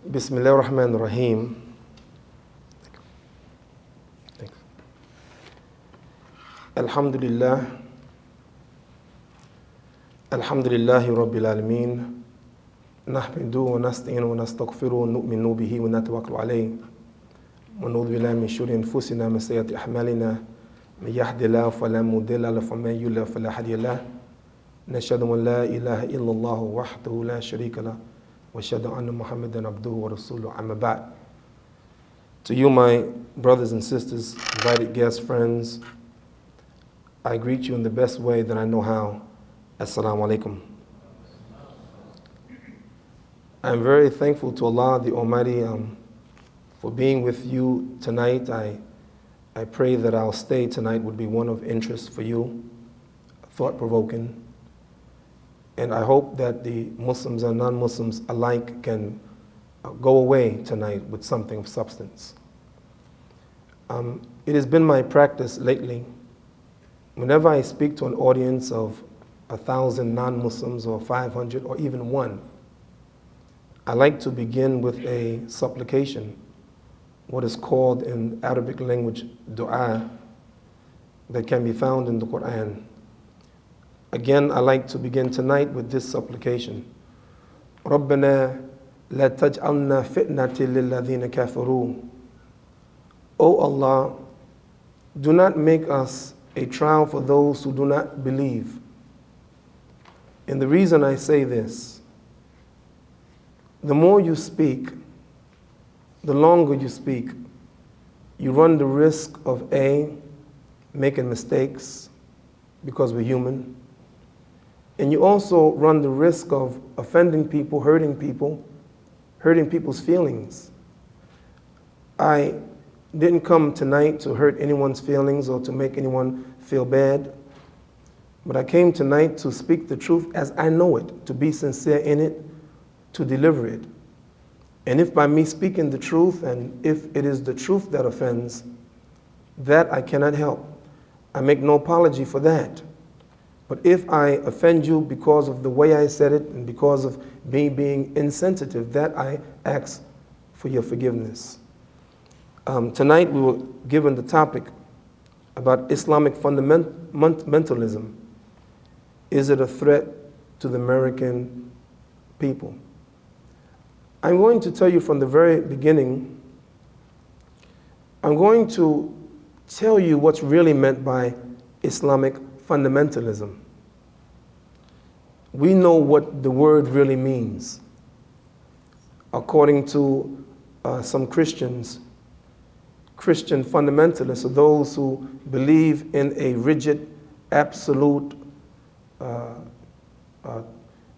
Bismillah ar-Rahman ar-Rahim. Alhamdulillah. Alhamdulillahi Rabbil Alameen. Nahmidu wa nasta'inu wa nastaghfiru wa nu'minu bihi wa natawakkalu alayhi. Wa na'udhu billahi min shururi anfusina wa min sayyiati a'malina. Man yahdihillahu fala mudilla lahu wa man yudlil fala hadiya lahu. Nashhadu an la ilaha illallah wahdahu la sharika lahu. وَأَشْهَدُ أَنَّ مُحَمَّدًا عَبْدُهُ وَرَسُولُهُ أَمَّا بَعْدُ. To you, my brothers and sisters, invited guests, friends, I greet you in the best way that I know how. Assalamu alaikum. I'm very thankful to Allah the Almighty for being with you tonight. I pray that our stay tonight would be one of interest for you, thought-provoking. And I hope that the Muslims and non-Muslims alike can go away tonight with something of substance. It has been my practice lately, whenever I speak to an audience of 1,000 non-Muslims or 500 or even one, I like to begin with a supplication, what is called in Arabic language dua, that can be found in the Qur'an. Again, I like to begin tonight with this supplication. رَبَّنَا لَا تَجْعَلْنَا فِتْنَةً لِلَّذِينَ كَفَرُوا. O Allah, do not make us a trial for those who do not believe. And the reason I say this, the more you speak, the longer you speak, you run the risk of A, making mistakes, because we're human. And you also run the risk of offending people, hurting people's feelings. I didn't come tonight to hurt anyone's feelings or to make anyone feel bad, but I came tonight to speak the truth as I know it, to be sincere in it, to deliver it. And if by me speaking the truth, and if it is the truth that offends, that I cannot help. I make no apology for that. But if I offend you because of the way I said it and because of me being insensitive, that I ask for your forgiveness. Tonight we were given the topic about Islamic fundamentalism. Is it a threat to the American people? I'm going to tell you from the very beginning, I'm going to tell you what's really meant by Islamic fundamentalism. We know what the word really means. According to some Christians, Christian fundamentalists are those who believe in a rigid, absolute,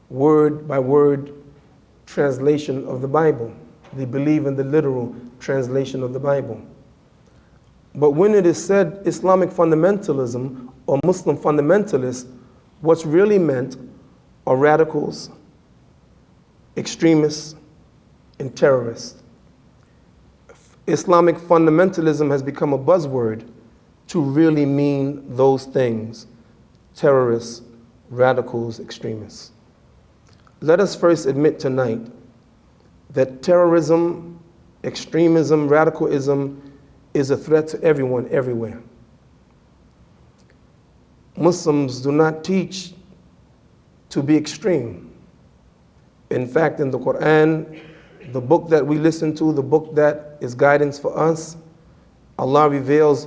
word-by-word translation of the Bible. They believe in the literal translation of the Bible. But when it is said Islamic fundamentalism or Muslim fundamentalists, what's really meant are radicals, extremists, and terrorists. Islamic fundamentalism has become a buzzword to really mean those things: terrorists, radicals, extremists. Let us first admit tonight that terrorism, extremism, radicalism is a threat to everyone, everywhere. Muslims do not teach to be extreme. In fact, in the Qur'an, the book that we listen to, the book that is guidance for us, Allah reveals,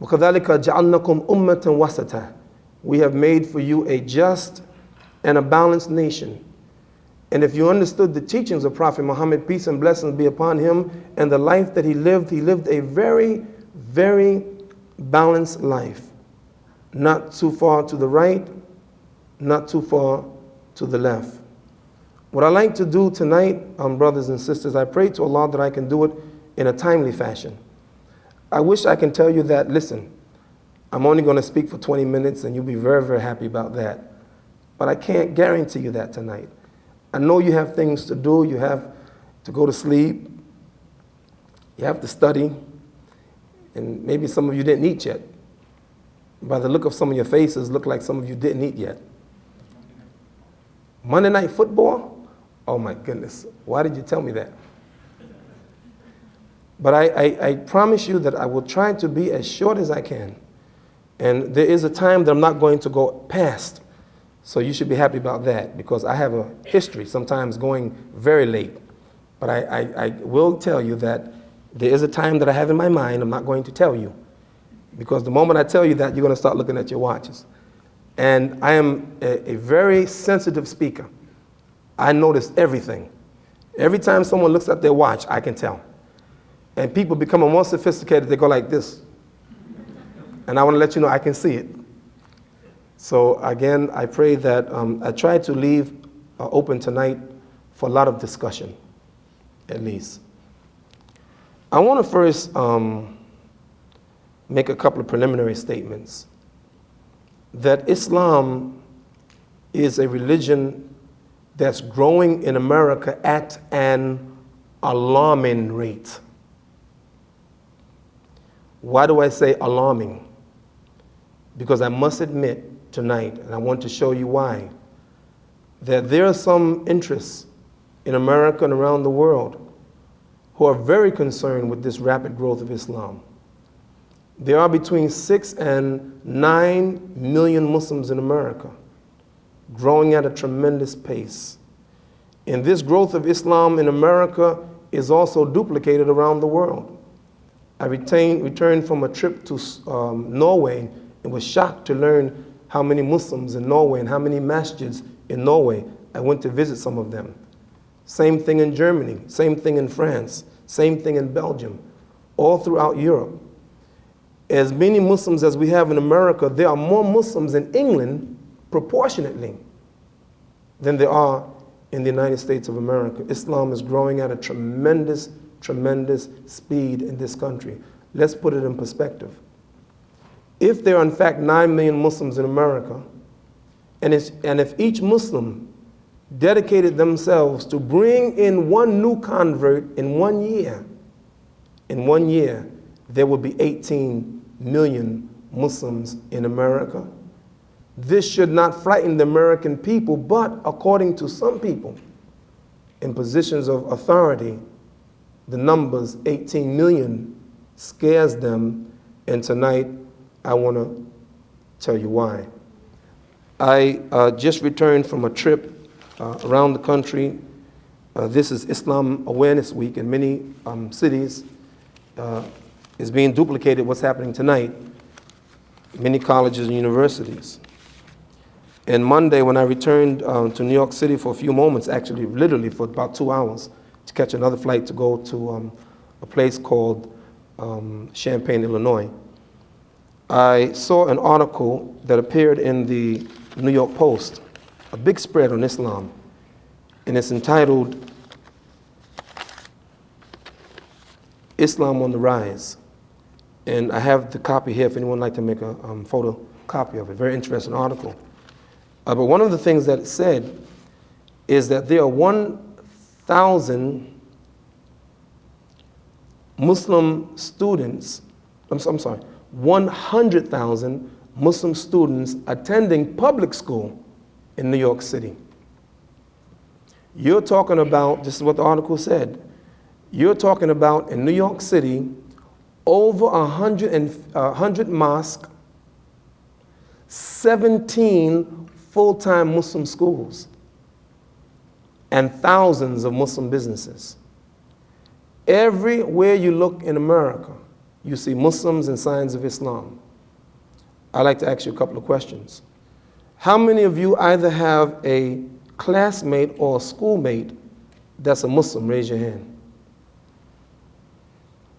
وَكَذَلِكَ جَعَلْنَكُمْ أُمَّةً وَسَطًا. We have made for you a just and a balanced nation. And if you understood the teachings of Prophet Muhammad, peace and blessings be upon him, and the life that he lived a very, very balanced life. Not too far to the right, not too far to the left. What I like to do tonight, brothers and sisters, I pray to Allah that I can do it in a timely fashion. I wish I can tell you that, listen, I'm only going to speak for 20 minutes and you'll be very, very happy about that. But I can't guarantee you that tonight. I know you have things to do. You have to go to sleep. You have to study. And maybe some of you didn't eat yet. By the look of some of your faces, look like some of you didn't eat yet. Monday Night Football? Oh my goodness, why did you tell me that? But I promise you that I will try to be as short as I can. And there is a time that I'm not going to go past. So you should be happy about that, because I have a history sometimes going very late. But I will tell you that there is a time that I have in my mind I'm not going to tell you. Because the moment I tell you that, you're going to start looking at your watches. And I am a very sensitive speaker. I notice everything. Every time someone looks at their watch, I can tell. And people become more sophisticated, they go like this. And I want to let you know I can see it. So again, I pray that I try to leave open tonight for a lot of discussion, at least. I want to first make a couple of preliminary statements. That Islam is a religion that's growing in America at an alarming rate. Why do I say alarming? Because I must admit tonight, and I want to show you why, that there are some interests in America and around the world who are very concerned with this rapid growth of Islam. There are between 6 and 9 million Muslims in America, growing at a tremendous pace. And this growth of Islam in America is also duplicated around the world. I returned from a trip to Norway and was shocked to learn how many Muslims in Norway and how many masjids in Norway. I went to visit some of them. Same thing in Germany, same thing in France, same thing in Belgium, all throughout Europe. As many Muslims as we have in America, there are more Muslims in England proportionately than there are in the United States of America. Islam is growing at a tremendous, tremendous speed in this country. Let's put it in perspective. If there are in fact 9 million Muslims in America, and if each Muslim dedicated themselves to bring in one new convert in 1 year, there will be 18 million Muslims in America. This should not frighten the American people, but according to some people in positions of authority, the numbers 18 million scares them, and tonight I want to tell you why. I just returned from a trip around the country. This is Islam Awareness Week in many cities. Is being duplicated what's happening tonight, many colleges and universities. And Monday, when I returned to New York City for a few moments, actually literally for about 2 hours, to catch another flight to go to a place called Champaign, Illinois, I saw an article that appeared in the New York Post, a big spread on Islam, and it's entitled, Islam on the Rise. And I have the copy here if anyone would like to make a photocopy of it. Very interesting article. But one of the things that it said is that there are 1,000 Muslim students, I'm sorry, 100,000 Muslim students attending public school in New York City. You're talking about, this is what the article said, you're talking about in New York City, over 100 mosques, 17 full-time Muslim schools, and thousands of Muslim businesses. Everywhere you look in America, you see Muslims and signs of Islam. I'd like to ask you a couple of questions. How many of you either have a classmate or a schoolmate that's a Muslim? Raise your hand.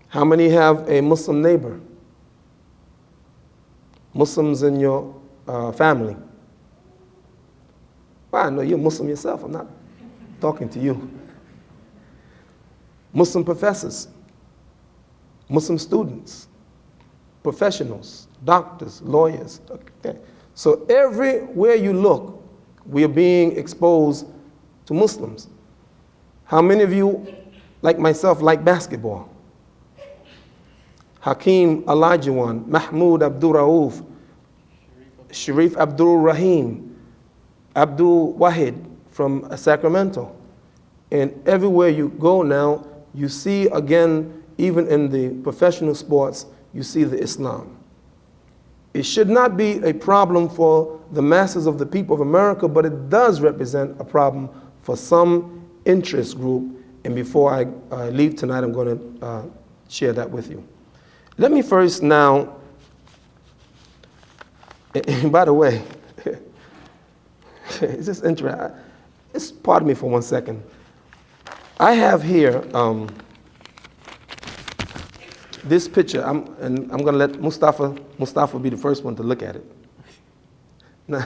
How many have a Muslim neighbor? Muslims in your family? Well, I know you're Muslim yourself. I'm not talking to you. Muslim professors, Muslim students, professionals, doctors, lawyers. Okay. So everywhere you look, we are being exposed to Muslims. How many of you, like myself, like basketball? Hakeem Olajuwon, Mahmoud Abdul Rauf, Sharif Abdul Rahim, Abdul Wahid from Sacramento. And everywhere you go now, you see again, even in the professional sports, you see the Islam. It should not be a problem for the masses of the people of America, but it does represent a problem for some interest group. And before I leave tonight, I'm going to share that with you. Let me first now, and by the way, it's just interesting. Just pardon me for 1 second. I have here this picture, and I'm going to let Mustafa be the first one to look at it. Now,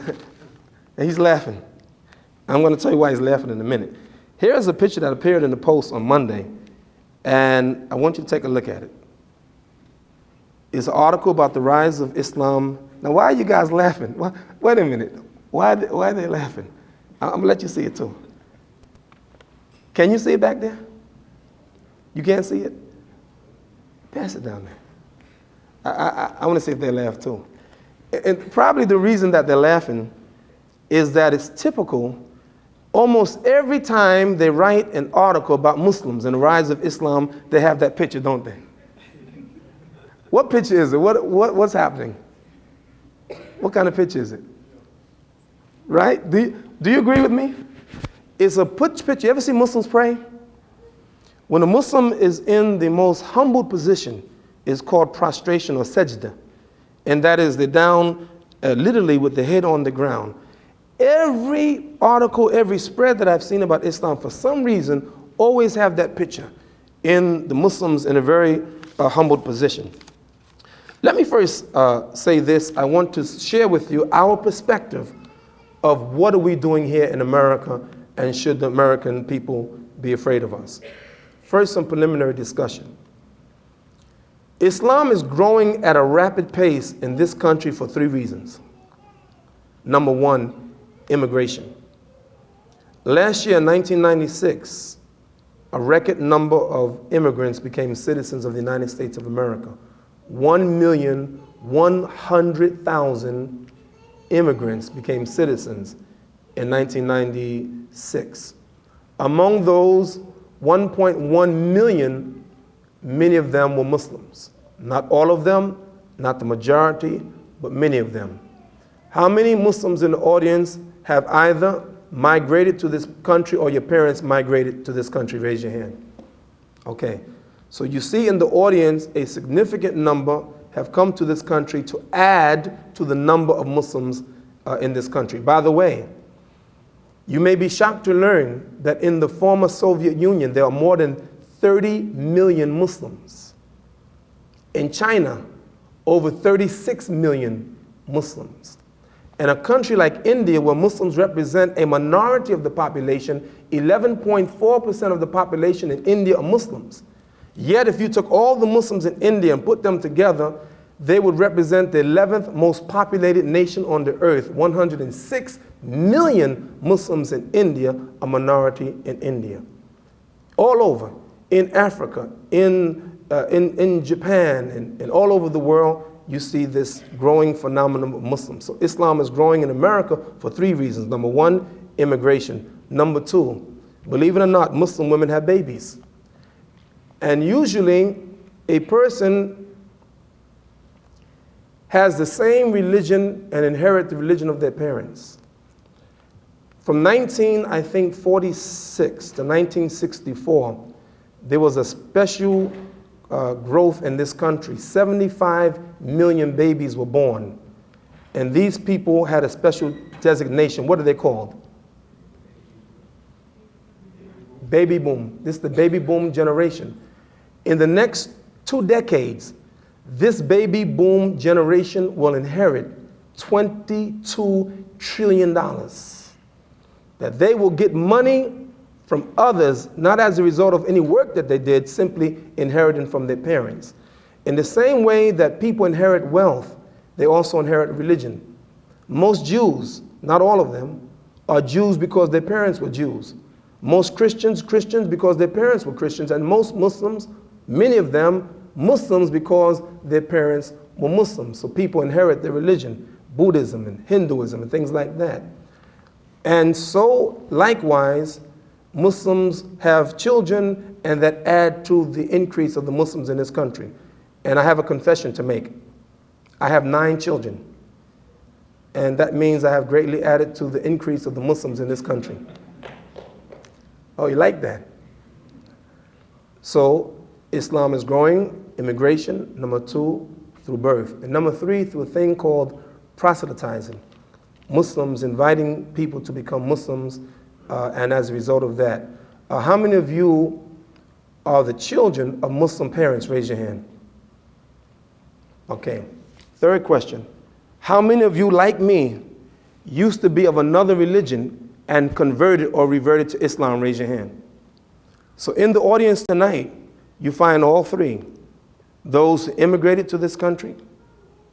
and he's laughing. I'm going to tell you why he's laughing in a minute. Here's a picture that appeared in the Post on Monday, and I want you to take a look at it. It's an article about the rise of Islam. Now, why are you guys laughing? Wait a minute. Why are they laughing? I'm going to let you see it too. Can you see it back there? You can't see it? Pass it down there. I want to see if they laugh too. And probably the reason that they're laughing is that it's typical. Almost every time they write an article about Muslims and the rise of Islam, they have that picture, don't they? What picture is it? What's happening? What kind of picture is it? Right? Do you agree with me? It's a picture. You ever see Muslims pray? When a Muslim is in the most humbled position, it's called prostration or sajda. And that is they're down literally with the head on the ground. Every article, every spread that I've seen about Islam, for some reason, always have that picture in the Muslims in a very humbled position. Let me first say this. I want to share with you our perspective of what are we doing here in America, and should the American people be afraid of us. First, some preliminary discussion. Islam is growing at a rapid pace in this country for 3 reasons. Number 1, immigration. Last year, 1996, a record number of immigrants became citizens of the United States of America. 1,100,000 immigrants became citizens in 1996. Among those 1.1 million, many of them were Muslims. Not all of them, not the majority, but many of them. How many Muslims in the audience have either migrated to this country or your parents migrated to this country? Raise your hand. Okay. So you see in the audience a significant number have come to this country to add to the number of Muslims in this country. By the way, you may be shocked to learn that in the former Soviet Union, there are more than 30 million Muslims. In China, over 36 million Muslims. In a country like India, where Muslims represent a minority of the population, 11.4% of the population in India are Muslims. Yet if you took all the Muslims in India and put them together, they would represent the 11th most populated nation on the earth. 106 million Muslims in India, a minority in India. All over, in Africa, in Japan, and all over the world, you see this growing phenomenon of Muslims. So Islam is growing in America for 3 reasons. Number 1, immigration. Number 2, believe it or not, Muslim women have babies. And usually, a person has the same religion and inherit the religion of their parents. From 1946 to 1964, there was a special growth in this country. 75 million babies were born. And these people had a special designation. What are they called? Baby boom. This is the baby boom generation. In the next 2 decades, this baby boom generation will inherit $22 trillion. That they will get money from others, not as a result of any work that they did, simply inheriting from their parents. In the same way that people inherit wealth, they also inherit religion. Most Jews, not all of them, are Jews because their parents were Jews. Most Christians because their parents were Christians. And most Muslims, many of them, Muslims because their parents were Muslims. So people inherit their religion, Buddhism and Hinduism and things like that. And so, likewise, Muslims have children and that add to the increase of the Muslims in this country. And I have a confession to make. I have 9 children. And that means I have greatly added to the increase of the Muslims in this country. Oh, you like that? So Islam is growing, immigration, number 2, through birth. And number 3, through a thing called proselytizing. Muslims inviting people to become Muslims, and as a result of that. How many of you are the children of Muslim parents? Raise your hand. Okay. Third question. How many of you, like me, used to be of another religion and converted or reverted to Islam? Raise your hand. So in the audience tonight, you find all 3. Those who immigrated to this country,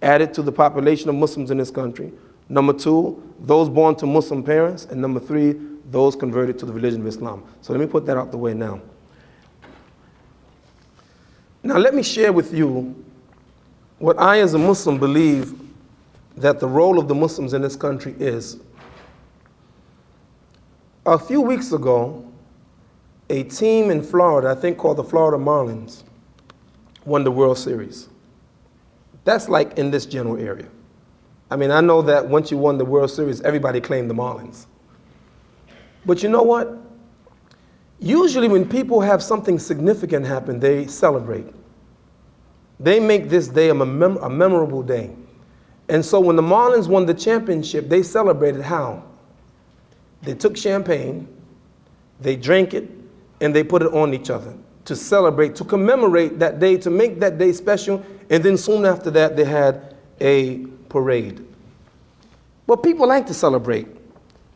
added to the population of Muslims in this country. Number 2, those born to Muslim parents. And number 3, those converted to the religion of Islam. So let me put that out the way now. Now let me share with you what I as a Muslim believe that the role of the Muslims in this country is. A few weeks ago, a team in Florida, I think called the Florida Marlins, won the World Series. That's like in this general area. I mean, I know that once you won the World Series, everybody claimed the Marlins. But you know what? Usually when people have something significant happen, they celebrate. They make this day a memorable day. And so when the Marlins won the championship, they celebrated how? They took champagne, they drank it, and they put it on each other to celebrate, to commemorate that day, to make that day special. And then soon after that, they had a parade. But people like to celebrate.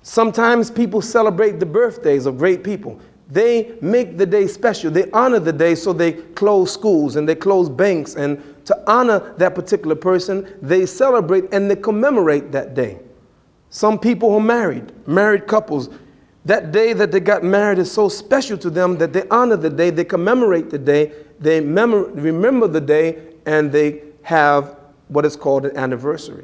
Sometimes people celebrate the birthdays of great people. They make the day special. They honor the day, so they close schools and they close banks. And to honor that particular person, they celebrate and they commemorate that day. Some people who are married couples, that day that they got married is so special to them that they honor the day, they commemorate the day, they remember the day, and they have what is called an anniversary.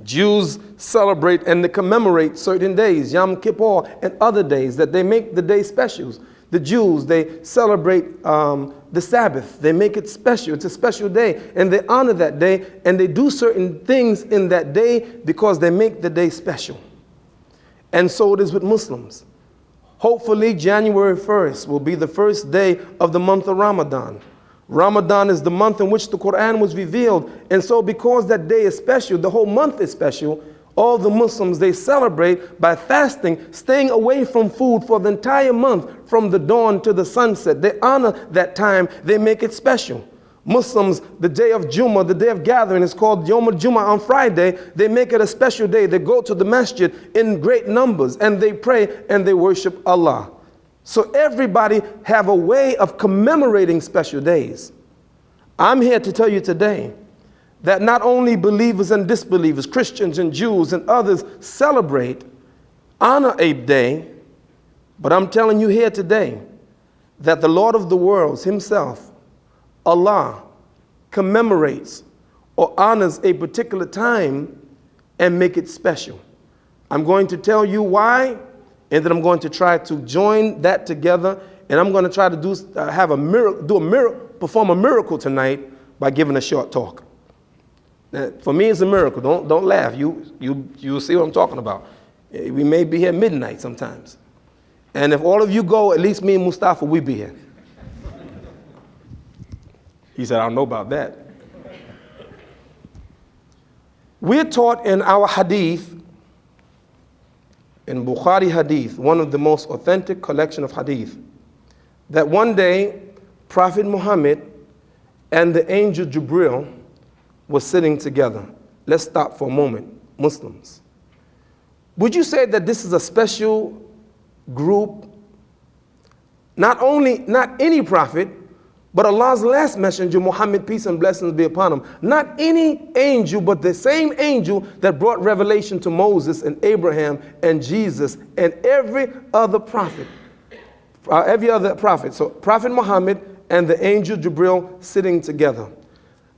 Jews celebrate and they commemorate certain days, Yom Kippur and other days, that they make the day specials. The Jews, they celebrate the Sabbath. They make it special. It's a special day. And they honor that day. And they do certain things in that day because they make the day special. And so it is with Muslims. Hopefully, January 1st will be the first day of the month of Ramadan. Ramadan is the month in which the Qur'an was revealed. And so because that day is special, the whole month is special, all the Muslims, they celebrate by fasting, staying away from food for the entire month, from the dawn to the sunset. They honor that time. They make it special. Muslims, the day of Jummah, the day of gathering, is called Yom al-Jummah on Friday. They make it a special day. They go to the masjid in great numbers and they pray and they worship Allah. So everybody have a way of commemorating special days. I'm here to tell you today that not only believers and disbelievers, Christians and Jews and others celebrate, honor a day, but I'm telling you here today that the Lord of the worlds himself, Allah, commemorates or honors a particular time and make it special. I'm going to tell you why, and then I'm going to try to join that together, and I'm going to try to perform a miracle tonight by giving a short talk. Now, for me, it's a miracle. Don't laugh. You'll see what I'm talking about. We may be here midnight sometimes, and if all of you go, at least me and Mustafa, we be here. He said, I don't know about that. We're taught in our hadith, in Bukhari hadith, one of the most authentic collection of hadith, that one day Prophet Muhammad and the angel Jibril were sitting together. Let's stop for a moment. Muslims, would you say that this is a special group? Not any prophet, but Allah's last messenger, Muhammad, peace and blessings be upon him. Not any angel, but the same angel that brought revelation to Moses and Abraham and Jesus and every other prophet. So Prophet Muhammad and the angel Jibril sitting together.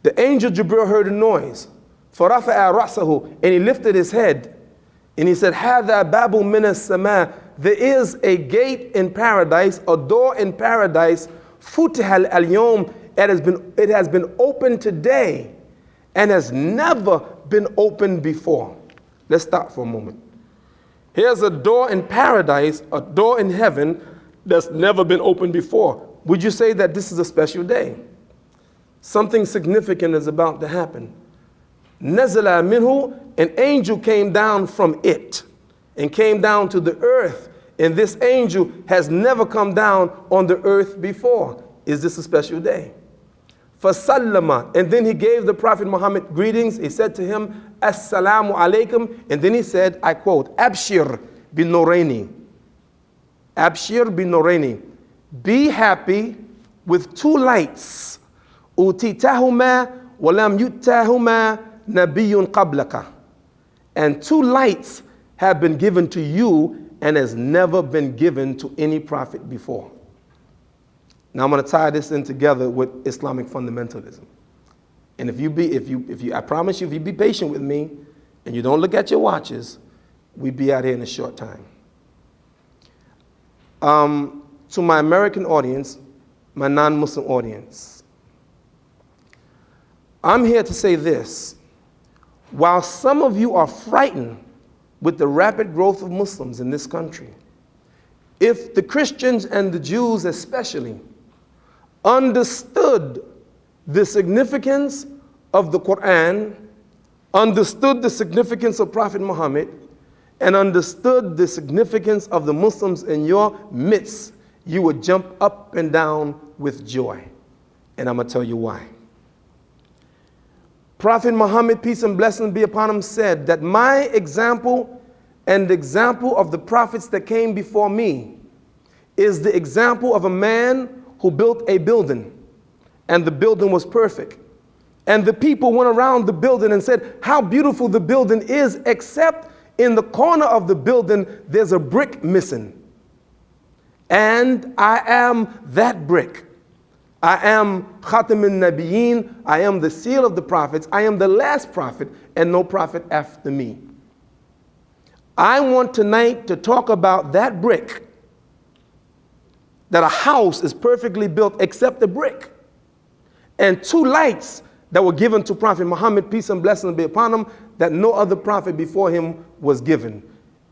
The angel Jibril heard a noise. فَرَفَعَ رَأْسَهُ, and he lifted his head. And he said, هَذَا بَابٌ مِنَ السَّمَاءِ there is a gate in paradise, a door in paradise, futihal al-yawm, it has been opened today and has never been opened before. Let's stop for a moment. Here's a door in paradise, a door in heaven that's never been opened before. Would you say that this is a special day? Something significant is about to happen. Nazala minhu, an angel came down from it and came down to the earth. And this angel has never come down on the earth before. Is this a special day? Fasallama, and then he gave the Prophet Muhammad greetings. He said to him, Assalamu alaikum. And then he said, I quote, Abshir bin Noraini. Abshir bin Noraini. Be happy with two lights. Utitahuma walam yuttahuma nabiyyun qablaka. And two lights have been given to you and has never been given to any prophet before. Now I'm going to tie this in together with Islamic fundamentalism. And I promise you, if you be patient with me and you don't look at your watches, we'll be out here in a short time. To my American audience, my non-Muslim audience, I'm here to say this. While some of you are frightened with the rapid growth of Muslims in this country, if the Christians and the Jews especially understood the significance of the Qur'an, understood the significance of Prophet Muhammad, and understood the significance of the Muslims in your midst, you would jump up and down with joy. And I'm going to tell you why. Prophet Muhammad, peace and blessings be upon him, said that my example and the example of the prophets that came before me is the example of a man who built a building, and the building was perfect. And the people went around the building and said, how beautiful the building is, except in the corner of the building, there's a brick missing. And I am that brick. I am Khatamun Nabiyyin. I am the seal of the prophets. I am the last prophet, and no prophet after me. I want tonight to talk about that brick, that a house is perfectly built except the brick, and two lights that were given to Prophet Muhammad, peace and blessings be upon him, that no other prophet before him was given.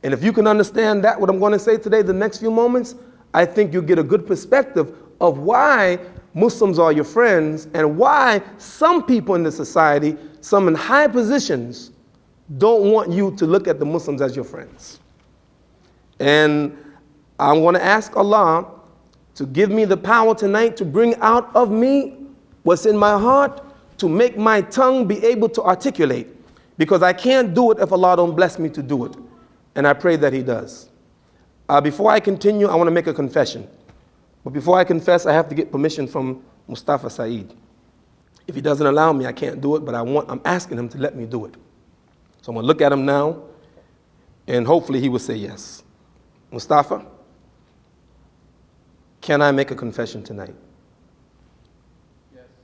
And if you can understand that, what I'm going to say today, the next few moments, I think you'll get a good perspective of why Muslims are your friends and why some people in the society, some in high positions, don't want you to look at the Muslims as your friends. And I'm going to ask Allah to give me the power tonight to bring out of me what's in my heart, to make my tongue be able to articulate, because I can't do it if Allah don't bless me to do it. And I pray that He does. Before I continue, I want to make a confession. But before I confess, I have to get permission from Mustafa Saeed. If he doesn't allow me, I can't do it, but I'm asking him to let me do it. So I'm going to look at him now, and hopefully he will say yes. Mustafa, can I make a confession tonight?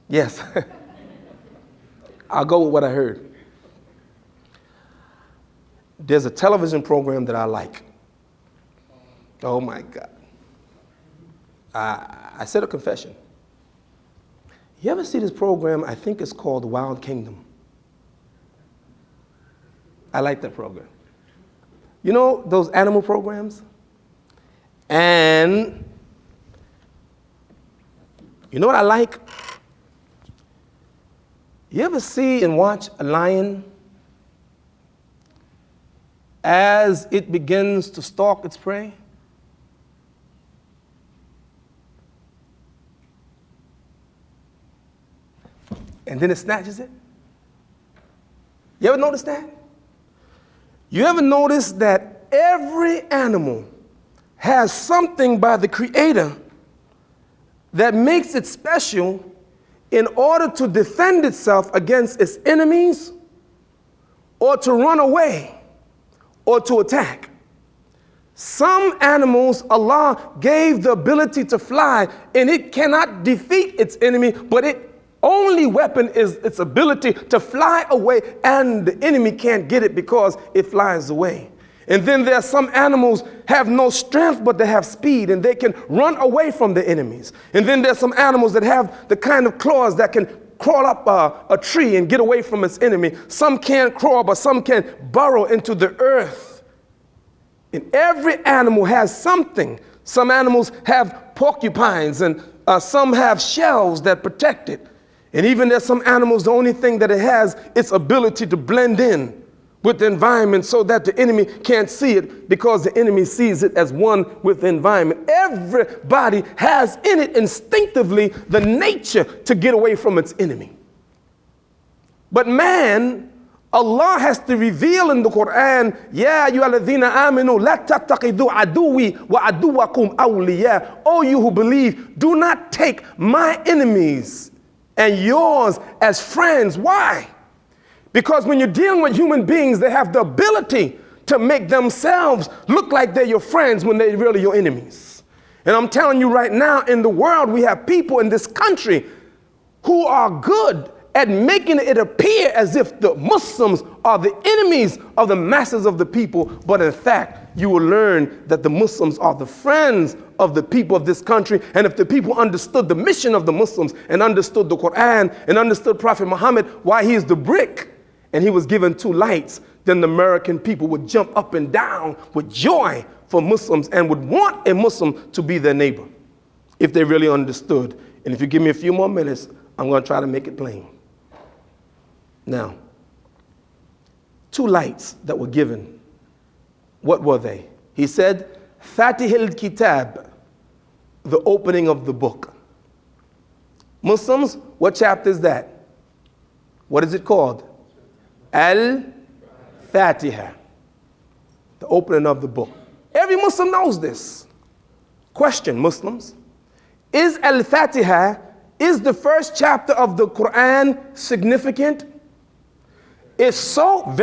Yes. Yes. I'll go with what I heard. There's a television program that I like. Oh my God. I said a confession. You ever see this program? I think it's called Wild Kingdom. I like that program. You know those animal programs? And you know what I like? You ever see and watch a lion as it begins to stalk its prey? And then it snatches it? You ever notice that? You ever notice that every animal has something by the Creator that makes it special in order to defend itself against its enemies, or to run away, or to attack? Some animals, Allah gave the ability to fly, and it cannot defeat its enemy, but its only weapon is its ability to fly away, and the enemy can't get it because it flies away. And then there are some animals have no strength, but they have speed, and they can run away from the enemies. And then there's some animals that have the kind of claws that can crawl up a tree and get away from its enemy. Some can't crawl, but some can burrow into the earth. And every animal has something. Some animals have porcupines, and some have shells that protect it. And even there's some animals, the only thing that it has, its ability to blend in with the environment so that the enemy can't see it, because the enemy sees it as one with the environment. Everybody has in it instinctively the nature to get away from its enemy. But man, Allah has to reveal in the Qur'an, Ya ayyuhalladhina amanu la tattakhidhu aduwwi wa aduwwakum awliya. O you who believe, do not take my enemies and yours as friends. Why? Because when you're dealing with human beings, they have the ability to make themselves look like they're your friends when they're really your enemies. And I'm telling you right now, in the world, we have people in this country who are good at making it appear as if the Muslims are the enemies of the masses of the people. But in fact, you will learn that the Muslims are the friends of the people of this country. And if the people understood the mission of the Muslims and understood the Qur'an and understood Prophet Muhammad, why he is the brick and he was given 2 lights, then the American people would jump up and down with joy for Muslims and would want a Muslim to be their neighbor if they really understood. And if you give me a few more minutes, I'm going to try to make it plain. Now, 2 lights that were given, what were they? He said, Fatihil Kitab, the opening of the book. Muslims, what chapter is that? What is it called? Al-Fatiha, the opening of the book. Every Muslim knows this. Question, Muslims, is Al-Fatiha, is the first chapter of the Qur'an significant? It's so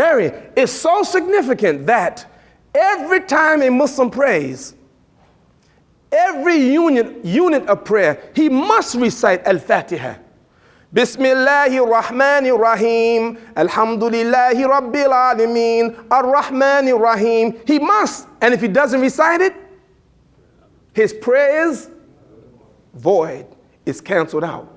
significant that every time a Muslim prays, every unit of prayer, he must recite Al-Fatiha. Bismillahir Rahmanir Rahim, Alhamdulillahi Rabbil Alameen, Ar-Rahmanir Rahim. He must. And if he doesn't recite it, his prayer is void. It's canceled out.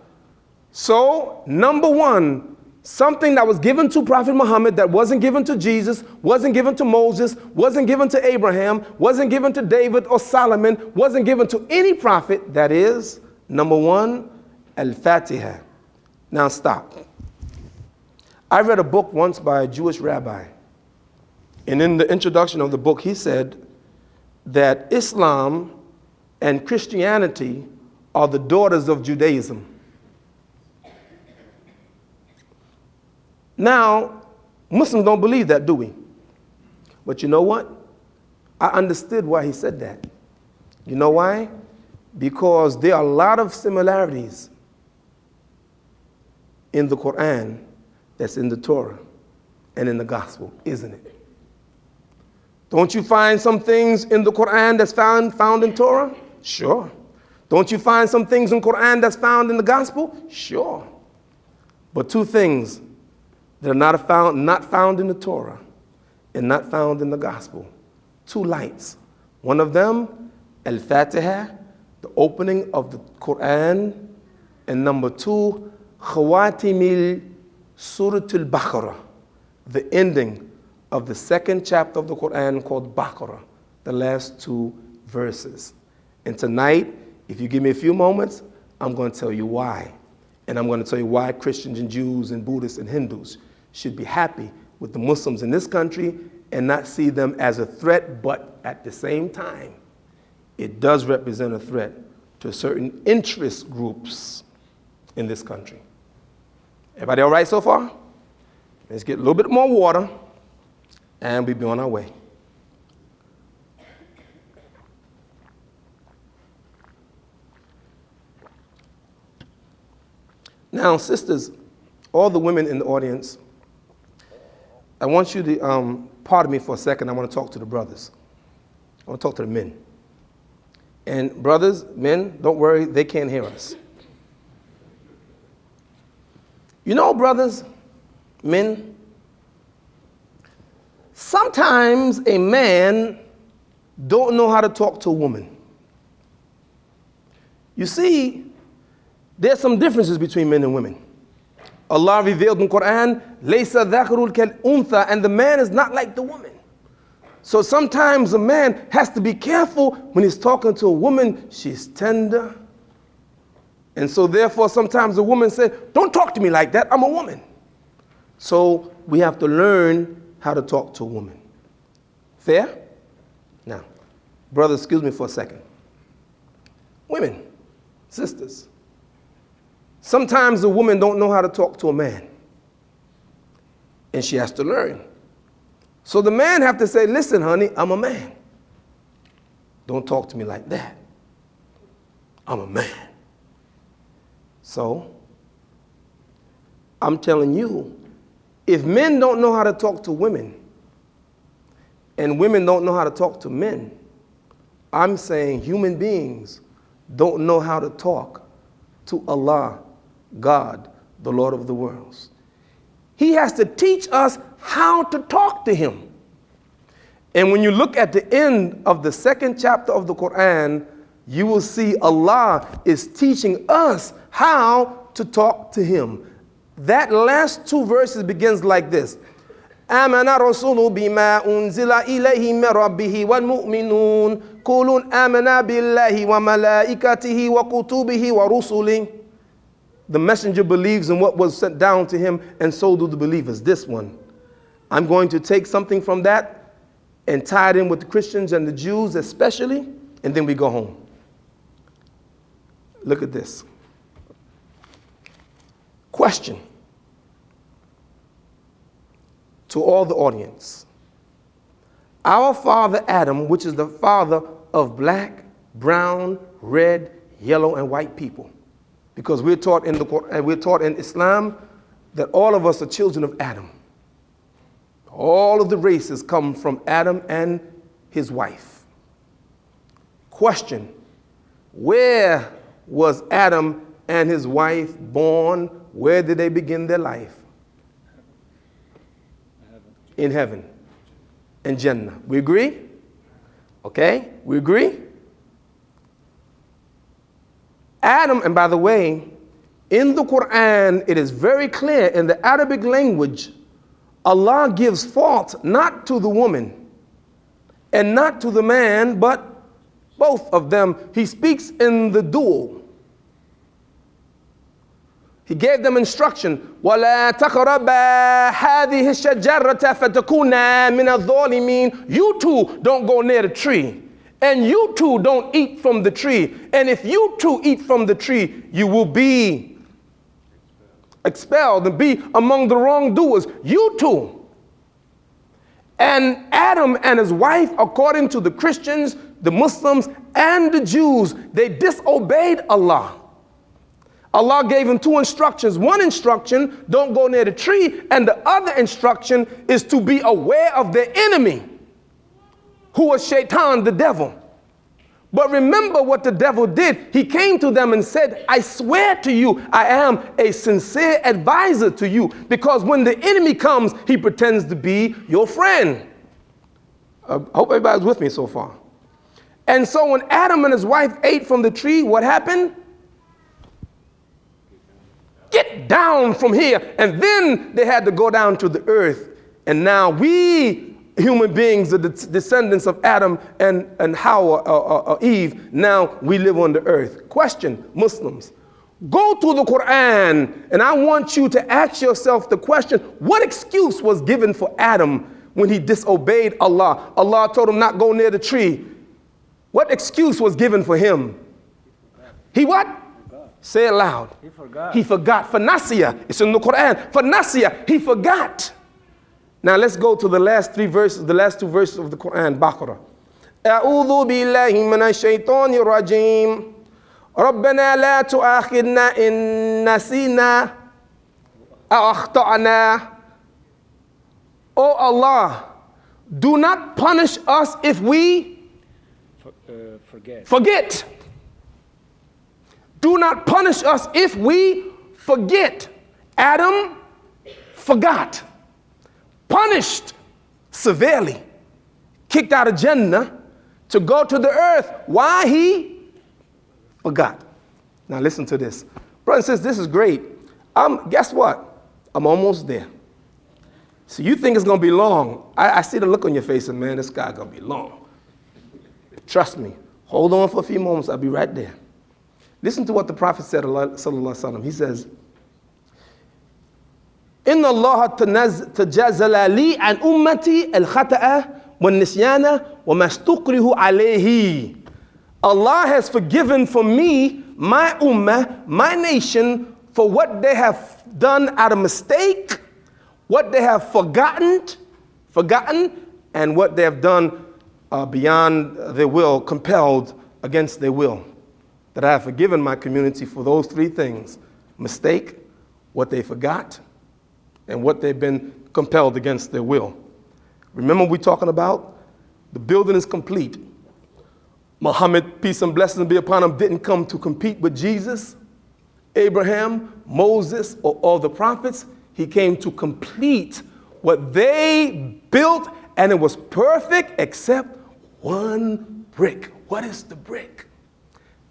So, number 1, something that was given to Prophet Muhammad that wasn't given to Jesus, wasn't given to Moses, wasn't given to Abraham, wasn't given to David or Solomon, wasn't given to any prophet, that is, number 1, Al-Fatiha. Now stop. I read a book once by a Jewish rabbi. And in the introduction of the book, he said that Islam and Christianity are the daughters of Judaism. Now, Muslims don't believe that, do we? But you know what? I understood why he said that. You know why? Because there are a lot of similarities in the Qur'an that's in the Torah and in the Gospel, isn't it? Don't you find some things in the Qur'an that's found in Torah? Sure. Don't you find some things in Qur'an that's found in the Gospel? Sure. But 2 things that are not found in the Torah and not found in the Gospel. 2 lights. One of them, Al-Fatiha, the opening of the Qur'an, and number 2, Khawatimil Suratul Baqarah, the ending of the 2nd chapter of the Qur'an called Baqarah, the last 2 verses. And tonight, if you give me a few moments, I'm going to tell you why. And I'm going to tell you why Christians and Jews and Buddhists and Hindus should be happy with the Muslims in this country and not see them as a threat, but at the same time, it does represent a threat to certain interest groups in this country. Everybody all right so far? Let's get a little bit more water and we'll be on our way. Now, sisters, all the women in the audience, I want you to pardon me for a second. I want to talk to the brothers. I want to talk to the men. And brothers, men, don't worry, they can't hear us. You know, brothers, men, Sometimes a man don't know how to talk to a woman. You see, there's some differences between men and women. Allah revealed in Qur'an, "Laysa dhakarul kal untha," and the man is not like the woman. So sometimes a man has to be careful when he's talking to a woman. She's tender. And so therefore sometimes a woman says, "Don't talk to me like that, I'm a woman." So we have to learn how to talk to a woman. Fair? Now, brother, excuse me for a second. Women, sisters, sometimes a woman don't know how to talk to a man. And she has to learn. So the man have to say, "Listen, honey, I'm a man. Don't talk to me like that. I'm a man." So, I'm telling you, if men don't know how to talk to women, and women don't know how to talk to men, I'm saying human beings don't know how to talk to Allah, God, the Lord of the worlds. He has to teach us how to talk to him. And when you look at the end of the 2nd chapter of the Qur'an, you will see Allah is teaching us how to talk to him. That last 2 verses begins like this. آمن الرسول بما أنزل إليه من ربه والمؤمنون كل آمنا بالله وملائكته وكتبه ورسله. The messenger believes in what was sent down to him, and so do the believers. This one, I'm going to take something from that and tie it in with the Christians and the Jews especially, and then we go home. Look at this. Question to all the audience. Our father Adam, which is the father of black, brown, red, yellow, and white people, because we're taught in the Quran, we're taught in Islam that all of us are children of Adam. All of the races come from Adam and his wife. Question: where was Adam and his wife born? Where did they begin their life? In heaven. In Jannah. We agree? Okay, we agree? Adam, and by the way, in the Quran, it is very clear in the Arabic language, Allah gives fault not to the woman and not to the man, but both of them. He speaks in the dual. He gave them instruction. وَلَا تَقْرَبَا هَذِهِ الشَّجَرَّةَ فَتَكُونَا مِنَ الظَّالِمِينَ. You two don't go near the tree. And you two don't eat from the tree. And if you two eat from the tree, you will be expelled and be among the wrongdoers. You two. And Adam and his wife, according to the Christians, the Muslims, and the Jews, they disobeyed Allah. Allah gave him 2 instructions. One instruction, don't go near the tree. And the other instruction is to be aware of their enemy, who was Shaitan, the devil. But remember what the devil did. He came to them and said, "I swear to you, I am a sincere advisor to you." Because when the enemy comes, he pretends to be your friend. I hope everybody's with me so far. And so when Adam and his wife ate from the tree, what happened? Get down from here. And then they had to go down to the earth. And now we, human beings, are the descendants of Adam and Hawa, Eve. Now we live on the earth. Question, Muslims. Go to the Quran, and I want you to ask yourself the question, what excuse was given for Adam when he disobeyed Allah? Allah told him not go near the tree. What excuse was given for him? He what? Say it loud. He forgot. He forgot. Fanasiya. It's in the Quran. Fanasiya. He forgot. Now let's go to the last 3 verses, the last 2 verses of the Quran, Baqarah. أعوذ بالله من الشيطان الرجيم ربنا لا تؤاخذنا إن نسينا أو أخطأنا. Oh Allah, do not punish us if we forget. Do not punish us if we forget. Adam forgot. Punished severely, kicked out of Jannah to go to the earth. Why? He forgot. Now listen to this. Brothers and sisters, this is great. Guess what? I'm almost there. So you think it's going to be long. I see the look on your face and man, this guy's going to be long. Trust me. Hold on for a few moments. I'll be right there. Listen to what the Prophet said, sallallahu alaihi wasallam. He says, إن الله تجازل لي عن أمتي الخطأ والنسيان وما استكره عليه. Allah has forgiven for me, my ummah, my nation, for what they have done out of mistake, what they have forgotten, and what they have done beyond their will, compelled against their will. That I have forgiven my community for those three things: mistake, what they forgot, and what they've been compelled against their will. Remember we're talking about the building is complete. Muhammad, peace and blessings be upon him, didn't come to compete with Jesus, Abraham, Moses, or all the prophets. He came to complete what they built, and it was perfect except one brick. What is the brick?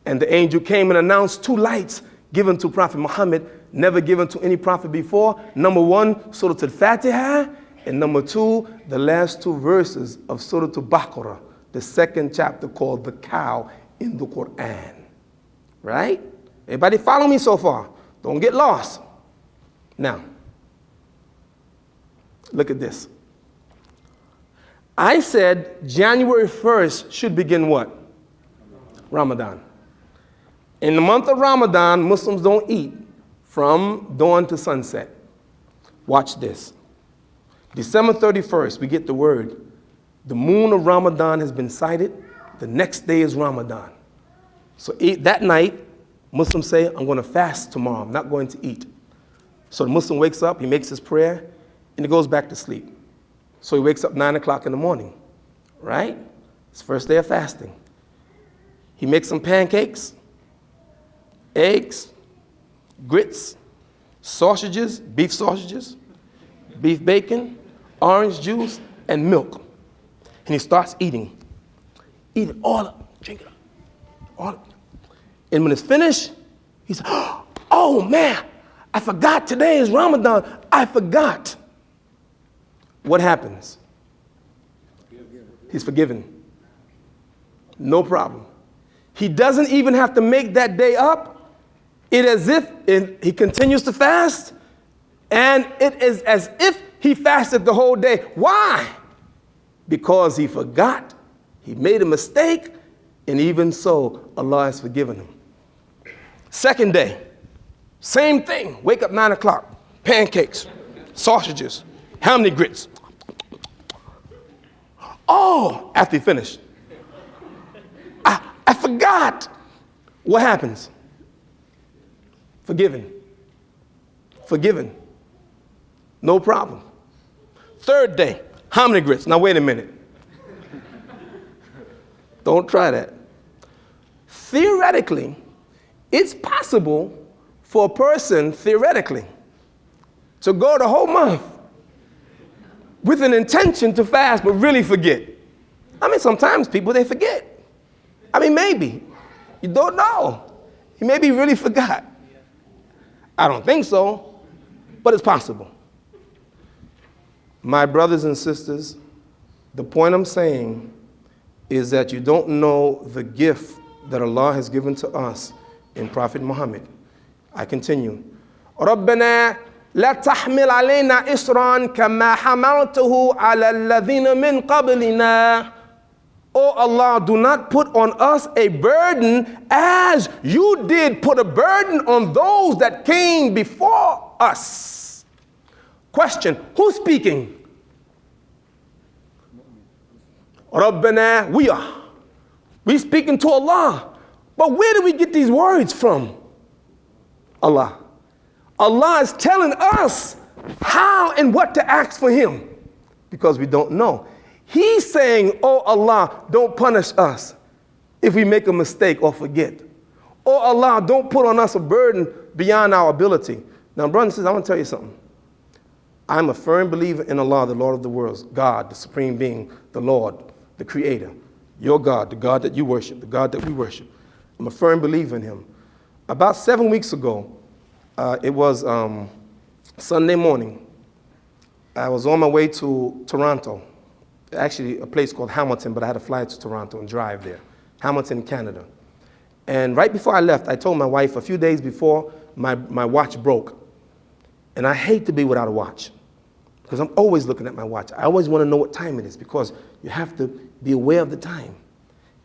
And the angel came and announced two lights given to Prophet Muhammad, never given to any prophet before. Number one, Surah Al-Fatiha, and number two, the last two verses of Surah Al-Baqarah, the second chapter called the cow in the Qur'an. Right? Everybody follow me so far? Don't get lost. Now, look at this. I said January 1st should begin what? Ramadan. In the month of Ramadan, Muslims don't eat from dawn to sunset. Watch this. December 31st, we get the word. The moon of Ramadan has been sighted. The next day is Ramadan. So that night, Muslims say, I'm going to fast tomorrow. I'm not going to eat. So the Muslim wakes up, he makes his prayer, and he goes back to sleep. So he wakes up 9 o'clock in the morning, right? It's the first day of fasting. He makes some pancakes, eggs, grits, sausages, beef bacon, orange juice, and milk. And he starts eating all of it, drink it up, all of it. And when it's finished, he says, oh man, I forgot today is Ramadan. I forgot. What happens? He's forgiven. No problem. He doesn't even have to make that day up. It is as if he continues to fast, and it is as if he fasted the whole day. Why? Because he forgot, he made a mistake, and even so, Allah has forgiven him. Second day, same thing. Wake up 9 o'clock, pancakes, sausages, how many grits? Oh, after he finished, I forgot. What happens? Forgiven. No problem. Third day, how many grits? Now wait a minute. Don't try that. Theoretically, it's possible for a person, theoretically, to go the whole month with an intention to fast but really forget. I mean, sometimes people, they forget. I mean, maybe. You don't know. He maybe really forgot. I don't think so, but it's possible. My brothers and sisters, the point I'm saying is that you don't know the gift that Allah has given to us in Prophet Muhammad. I continue. رَبَّنَا لَا تَحْمِلْ عَلَيْنَا إِسْرًا كَمَا حَمَلْتَهُ عَلَى الَّذِينَ مِنْ قَبْلِنَا. Oh Allah, do not put on us a burden as you did put a burden on those that came before us. Question, who's speaking? Rabbana, we are. We speaking to Allah. But where do we get these words from? Allah. Allah is telling us how and what to ask for him because we don't know. He's saying, oh Allah, don't punish us if we make a mistake or forget. Oh Allah, don't put on us a burden beyond our ability. Now, brothers and sisters, I want to tell you something. I'm a firm believer in Allah, the Lord of the worlds, God, the supreme being, the Lord, the creator, your God, the God that you worship, the God that we worship. I'm a firm believer in him. About 7 weeks ago, it was Sunday morning. I was on my way to Toronto, actually a place called Hamilton, but I had to fly to Toronto and drive there. Hamilton, Canada. And right before I left, I told my wife a few days before my watch broke. And I hate to be without a watch because I'm always looking at my watch. I always want to know what time it is because you have to be aware of the time.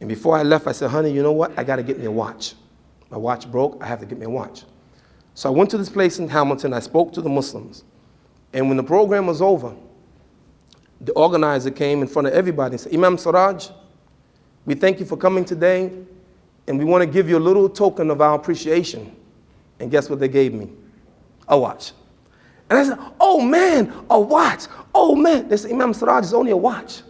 And before I left, I said, honey, you know what? I got to get me a watch. My watch broke. I have to get me a watch. So I went to this place in Hamilton. I spoke to the Muslims. And when the program was over, the organizer came in front of everybody and said, Imam Siraj, we thank you for coming today, and we want to give you a little token of our appreciation. And guess what they gave me? A watch. And I said, oh man, a watch. Oh man. They said, Imam Siraj, it's only a watch.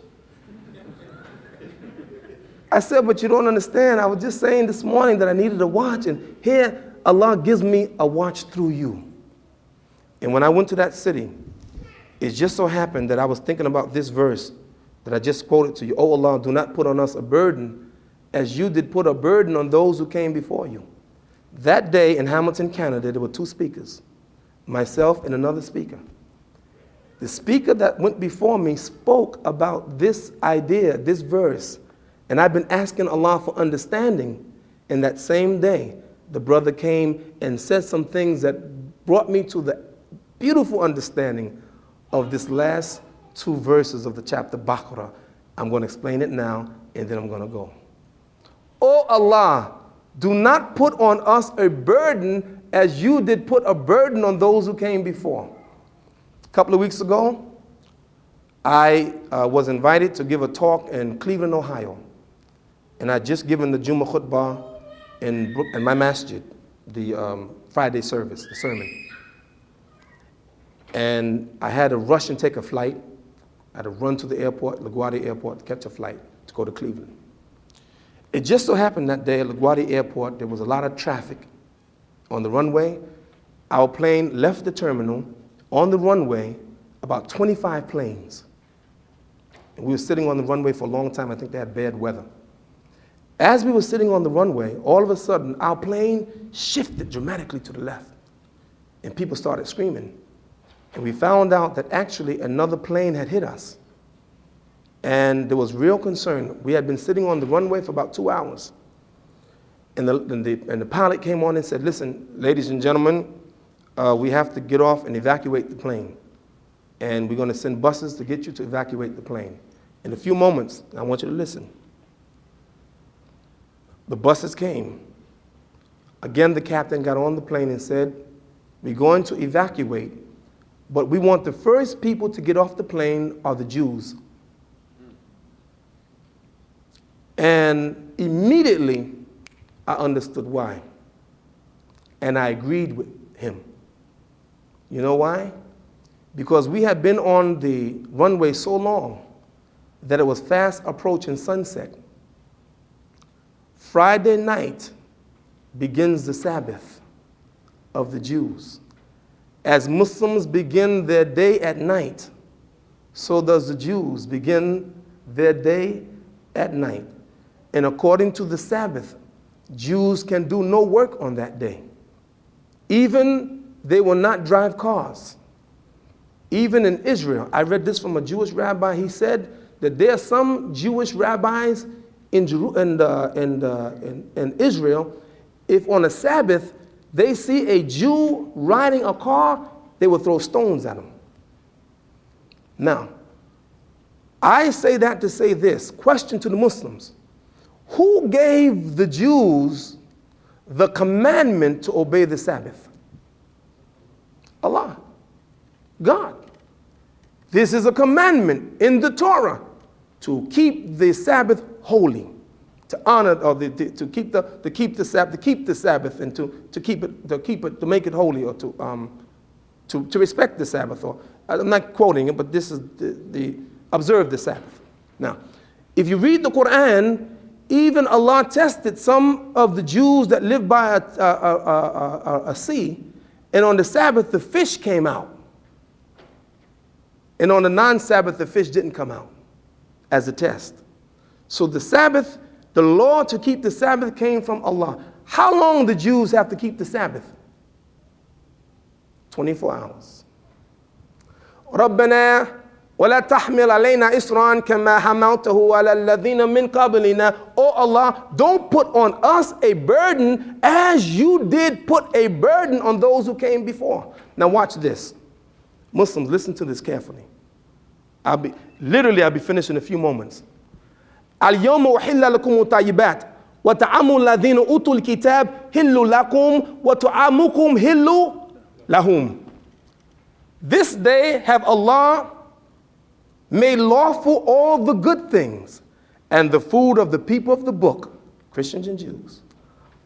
I said, but you don't understand. I was just saying this morning that I needed a watch, and here Allah gives me a watch through you. And when I went to that city, it just so happened that I was thinking about this verse that I just quoted to you. Oh Allah, do not put on us a burden as you did put a burden on those who came before you. That day in Hamilton, Canada, there were 2 speakers, myself and another speaker. The speaker that went before me spoke about this idea, this verse, and I've been asking Allah for understanding. And that same day, the brother came and said some things that brought me to the beautiful understanding of this last 2 verses of the chapter Baqarah. I'm going to explain it now, and then I'm going to go. Oh Allah, do not put on us a burden as you did put a burden on those who came before. A couple of weeks ago, I was invited to give a talk in Cleveland, Ohio. And I'd just given the Jummah khutbah in my masjid, the Friday service, the sermon. And I had to rush and take a flight. I had to run to the airport, LaGuardia Airport, to catch a flight to go to Cleveland. It just so happened that day at LaGuardia Airport, there was a lot of traffic on the runway. Our plane left the terminal. On the runway, about 25 planes. And we were sitting on the runway for a long time. I think they had bad weather. As we were sitting on the runway, all of a sudden, our plane shifted dramatically to the left. And people started screaming. And we found out that actually another plane had hit us. And there was real concern. We had been sitting on the runway for about 2 hours. And the pilot came on and said, listen, ladies and gentlemen, we have to get off and evacuate the plane. And we're going to send buses to get you to evacuate the plane. In a few moments, I want you to listen. The buses came. Again, the captain got on the plane and said, we're going to evacuate, but we want the first people to get off the plane are the Jews. And immediately, I understood why. And I agreed with him. You know why? Because we had been on the runway so long that it was fast approaching sunset. Friday night begins the Sabbath of the Jews. As Muslims begin their day at night, so does the Jews begin their day at night. And according to the Sabbath, Jews can do no work on that day. Even they will not drive cars. Even in Israel, I read this from a Jewish rabbi. He said that there are some Jewish rabbis in Israel, if on a Sabbath they see a Jew riding a car, they will throw stones at him. Now, I say that to say this. Question to the Muslims. Who gave the Jews the commandment to obey the Sabbath? Allah. God. This is a commandment in the Torah to keep the Sabbath holy, to honor or to keep the Sabbath, and to make it holy, or to respect the Sabbath. Or I'm not quoting it, but this is the observe the Sabbath. Now, if you read the Qur'an, even Allah tested some of the Jews that lived by a sea, and on the Sabbath the fish came out. And on the non-Sabbath, the fish didn't come out as a test. So the Sabbath, the law to keep the Sabbath came from Allah. How long did Jews have to keep the Sabbath? 24 hours. رَبَّنَا وَلَا تَحْمِلْ عَلَيْنَا إِسْرًا كَمَا حَمَلْتَهُ عَلَى الَّذِينَ مِنْ قَبْلِنَا. Oh Allah, don't put on us a burden as you did put a burden on those who came before. Now watch this. Muslims, listen to this carefully. I'll be finished in a few moments. اليوم أحل لكم الطيبات وطعام الذين أوتوا الكتاب حل لكم وطعامكم حل لهم. This day have Allah made lawful all the good things, and the food of the people of the book, Christians and Jews,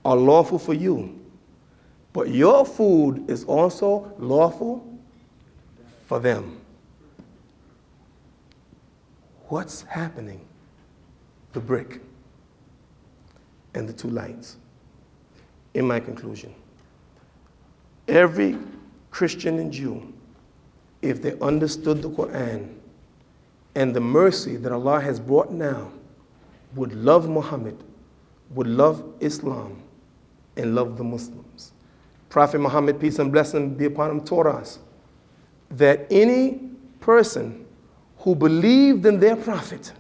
are lawful for you. But your food is also lawful for them. What's happening? The brick and the two lights. In my conclusion, every Christian and Jew, if they understood the Qur'an and the mercy that Allah has brought now, would love Muhammad, would love Islam, and love the Muslims. Prophet Muhammad, peace and blessing be upon him, taught us that any person who believed in their prophet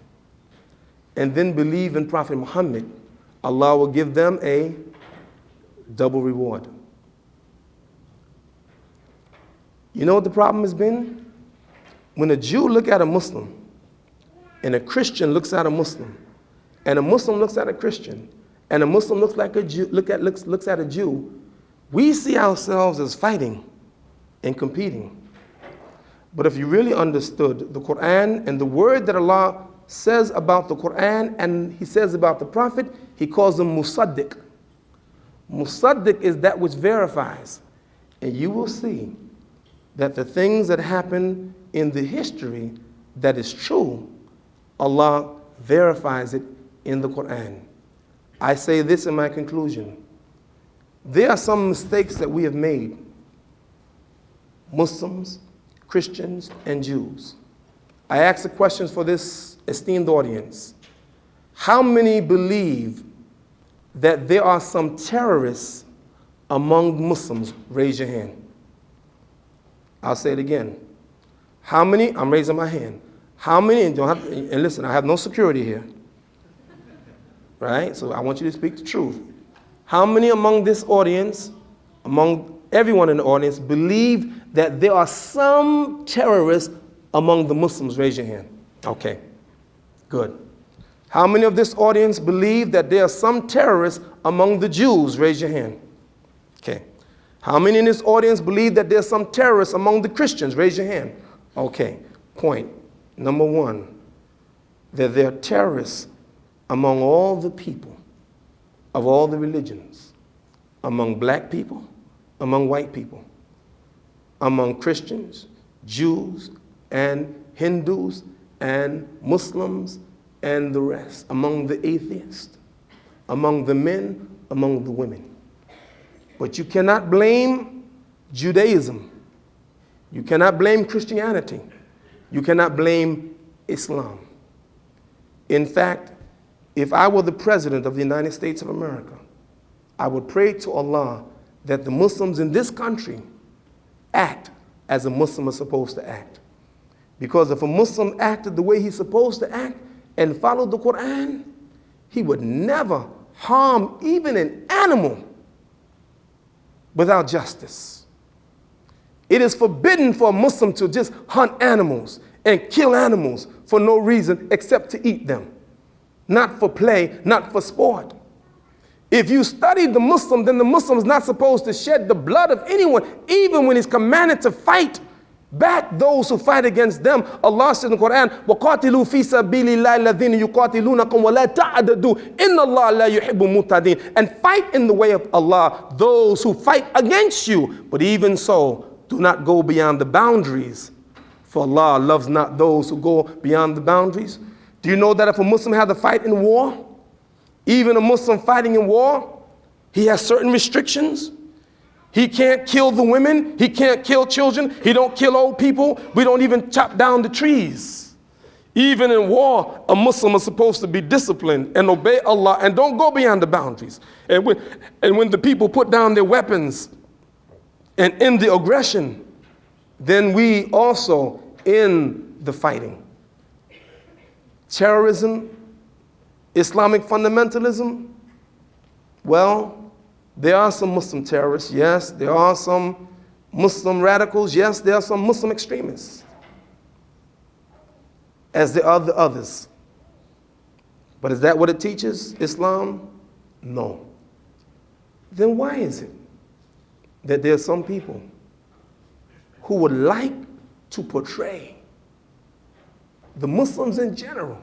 and then believed in Prophet Muhammad, Allah will give them a double reward. You know what the problem has been? When a Jew looks at a Muslim, and a Christian looks at a Muslim, and a Muslim looks at a Christian, and a Muslim looks like a Jew, looks at a Jew, we see ourselves as fighting and competing. But if you really understood the Qur'an and the word that Allah says about the Qur'an and He says about the Prophet, He calls them musaddiq. Musaddiq is that which verifies. And you will see that the things that happen in the history that is true, Allah verifies it in the Qur'an. I say this in my conclusion. There are some mistakes that we have made, Muslims, Christians, and Jews. I ask the questions for this esteemed audience. How many believe that there are some terrorists among Muslims? Raise your hand. I'll say it again. How many? I'm raising my hand. How many? And listen, I have no security here. Right? So I want you to speak the truth. How many among this audience, among everyone in the audience, believe that there are some terrorists among the Muslims? Raise your hand. Okay, good. How many of this audience believe that there are some terrorists among the Jews? Raise your hand. Okay. How many in this audience believe that there are some terrorists among the Christians? Raise your hand. Okay, point number one, that there are terrorists among all the people of all the religions, among black people, among white people, among Christians, Jews, and Hindus, and Muslims, and the rest, among the atheists, among the men, among the women. But you cannot blame Judaism. You cannot blame Christianity. You cannot blame Islam. In fact, if I were the president of the United States of America, I would pray to Allah that the Muslims in this country act as a Muslim is supposed to act. Because if a Muslim acted the way he's supposed to act and followed the Qur'an, he would never harm even an animal without justice. It is forbidden for a Muslim to just hunt animals and kill animals for no reason except to eat them. Not for play, not for sport. If you study the Muslim, then the Muslim is not supposed to shed the blood of anyone, even when he's commanded to fight back those who fight against them. Allah says in the Quran, وَقَاتِلُوا فِي سَبِيلِ اللَّهِ الَّذِينَ يُقَاتِلُونَكُمْ وَلَا تَعْتَدُوا إِنَّ اللَّهَ لَا يُحِبُّ الْمُعْتَدِينَ. And fight in the way of Allah those who fight against you. But even so, do not go beyond the boundaries, for Allah loves not those who go beyond the boundaries. Do you know that if a Muslim had to fight in war, even a Muslim fighting in war, he has certain restrictions? He can't kill the women. He can't kill children. He don't kill old people. We don't even chop down the trees. Even in war, a Muslim is supposed to be disciplined and obey Allah and don't go beyond the boundaries. And when the people put down their weapons and end the aggression, then we also end the fighting. Terrorism, Islamic fundamentalism, well, there are some Muslim terrorists, yes. There are some Muslim radicals, yes. There are some Muslim extremists, as there are the others. But is that what it teaches, Islam? No. Then why is it that there are some people who would like to portray the Muslims in general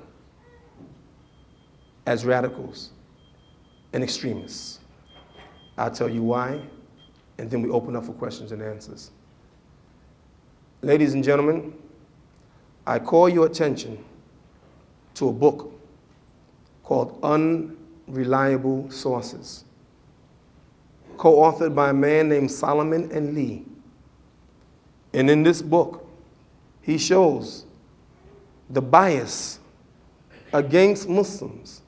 as radicals and extremists? I'll tell you why, and then we open up for questions and answers. Ladies and gentlemen, I call your attention to a book called Unreliable Sources, co-authored by a man named Solomon and Lee. And in this book, he shows the bias against Muslims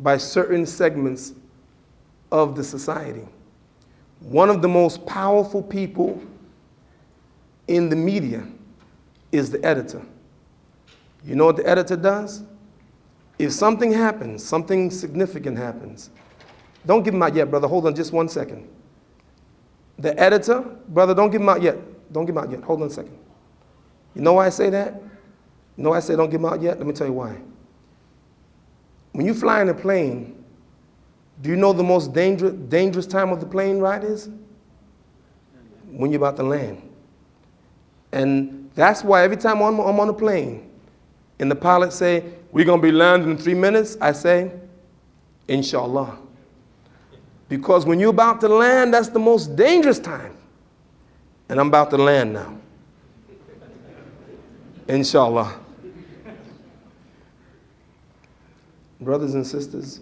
by certain segments of the society. One of the most powerful people in the media is the editor. You know what the editor does? If something happens, something significant happens, don't give him out yet, brother. Hold on just 1 second. The editor, brother, don't give him out yet. Don't give him out yet. Hold on a second. You know why I say that? You know why I say don't give him out yet? Let me tell you why. When you fly in a plane, do you know the most dangerous time of the plane ride is? When you're about to land. And that's why every time I'm on a plane and the pilot say, we're going to be landing in 3 minutes, I say, Inshallah. Because when you're about to land, that's the most dangerous time. And I'm about to land now. Inshallah. Brothers and sisters,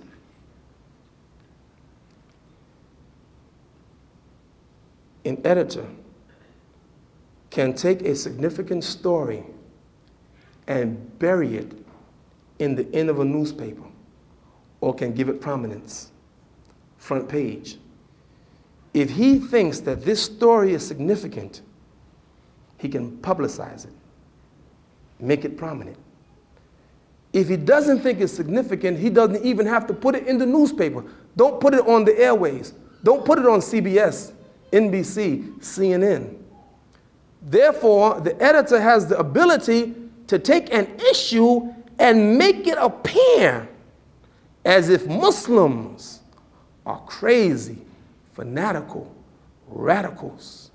an editor can take a significant story and bury it in the end of a newspaper, or can give it prominence, front page. If he thinks that this story is significant, he can publicize it, make it prominent. If he doesn't think it's significant, he doesn't even have to put it in the newspaper. Don't put it on the airways. Don't put it on CBS, NBC, CNN. Therefore, the editor has the ability to take an issue and make it appear as if Muslims are crazy, fanatical, radicals.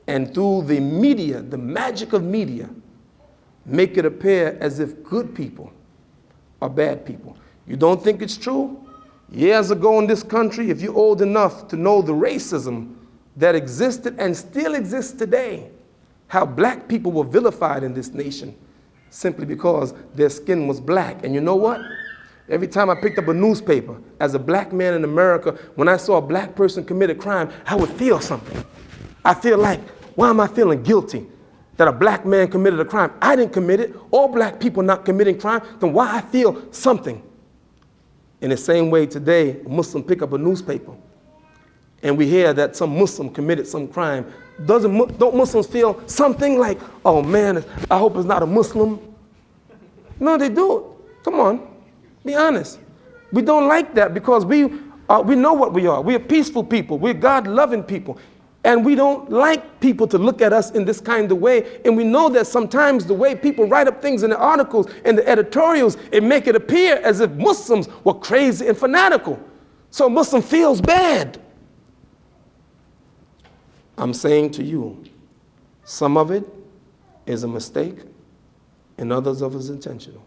And through the media, the magic of media, make it appear as if good people are bad people. You don't think it's true? Years ago in this country, if you're old enough to know the racism that existed and still exists today, how black people were vilified in this nation simply because their skin was black. And you know what? Every time I picked up a newspaper, as a black man in America, when I saw a black person commit a crime, I would feel something. I feel like, why am I feeling guilty that a black man committed a crime? I didn't commit it. All black people not committing crime. Then why I feel something? In the same way today, a Muslim pick up a newspaper and we hear that some Muslim committed some crime. Don't Muslims feel something like, oh man, I hope it's not a Muslim? No, they do. Come on, be honest. We don't like that because we know what we are. We're peaceful people. We're God-loving people. And we don't like people to look at us in this kind of way. And we know that sometimes the way people write up things in the articles and the editorials, it make it appear as if Muslims were crazy and fanatical. So a Muslim feels bad. I'm saying to you, some of it is a mistake and others of it is intentional.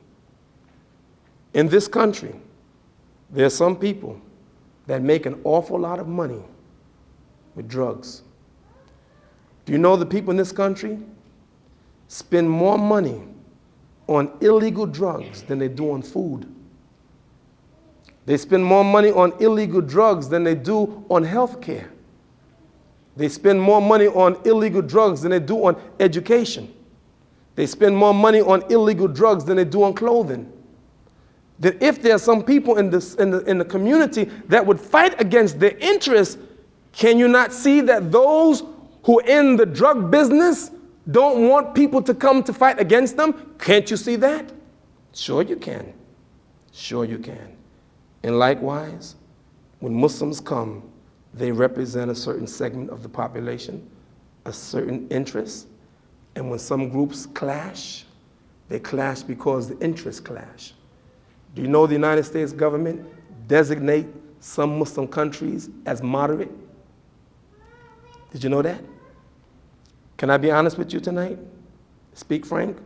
In this country, there are some people that make an awful lot of money with drugs. Do you know the people in this country spend more money on illegal drugs than they do on food? They spend more money on illegal drugs than they do on health care. They spend more money on illegal drugs than they do on education. They spend more money on illegal drugs than they do on clothing. That if there are some people in the community that would fight against their interests, can you not see that those who are in the drug business don't want people to come to fight against them? Can't you see that? Sure you can. Sure you can. And likewise, when Muslims come, they represent a certain segment of the population, a certain interest. And when some groups clash, they clash because the interests clash. Do you know the United States government designate some Muslim countries as moderate? Did you know that? Can I be honest with you tonight? Speak frank.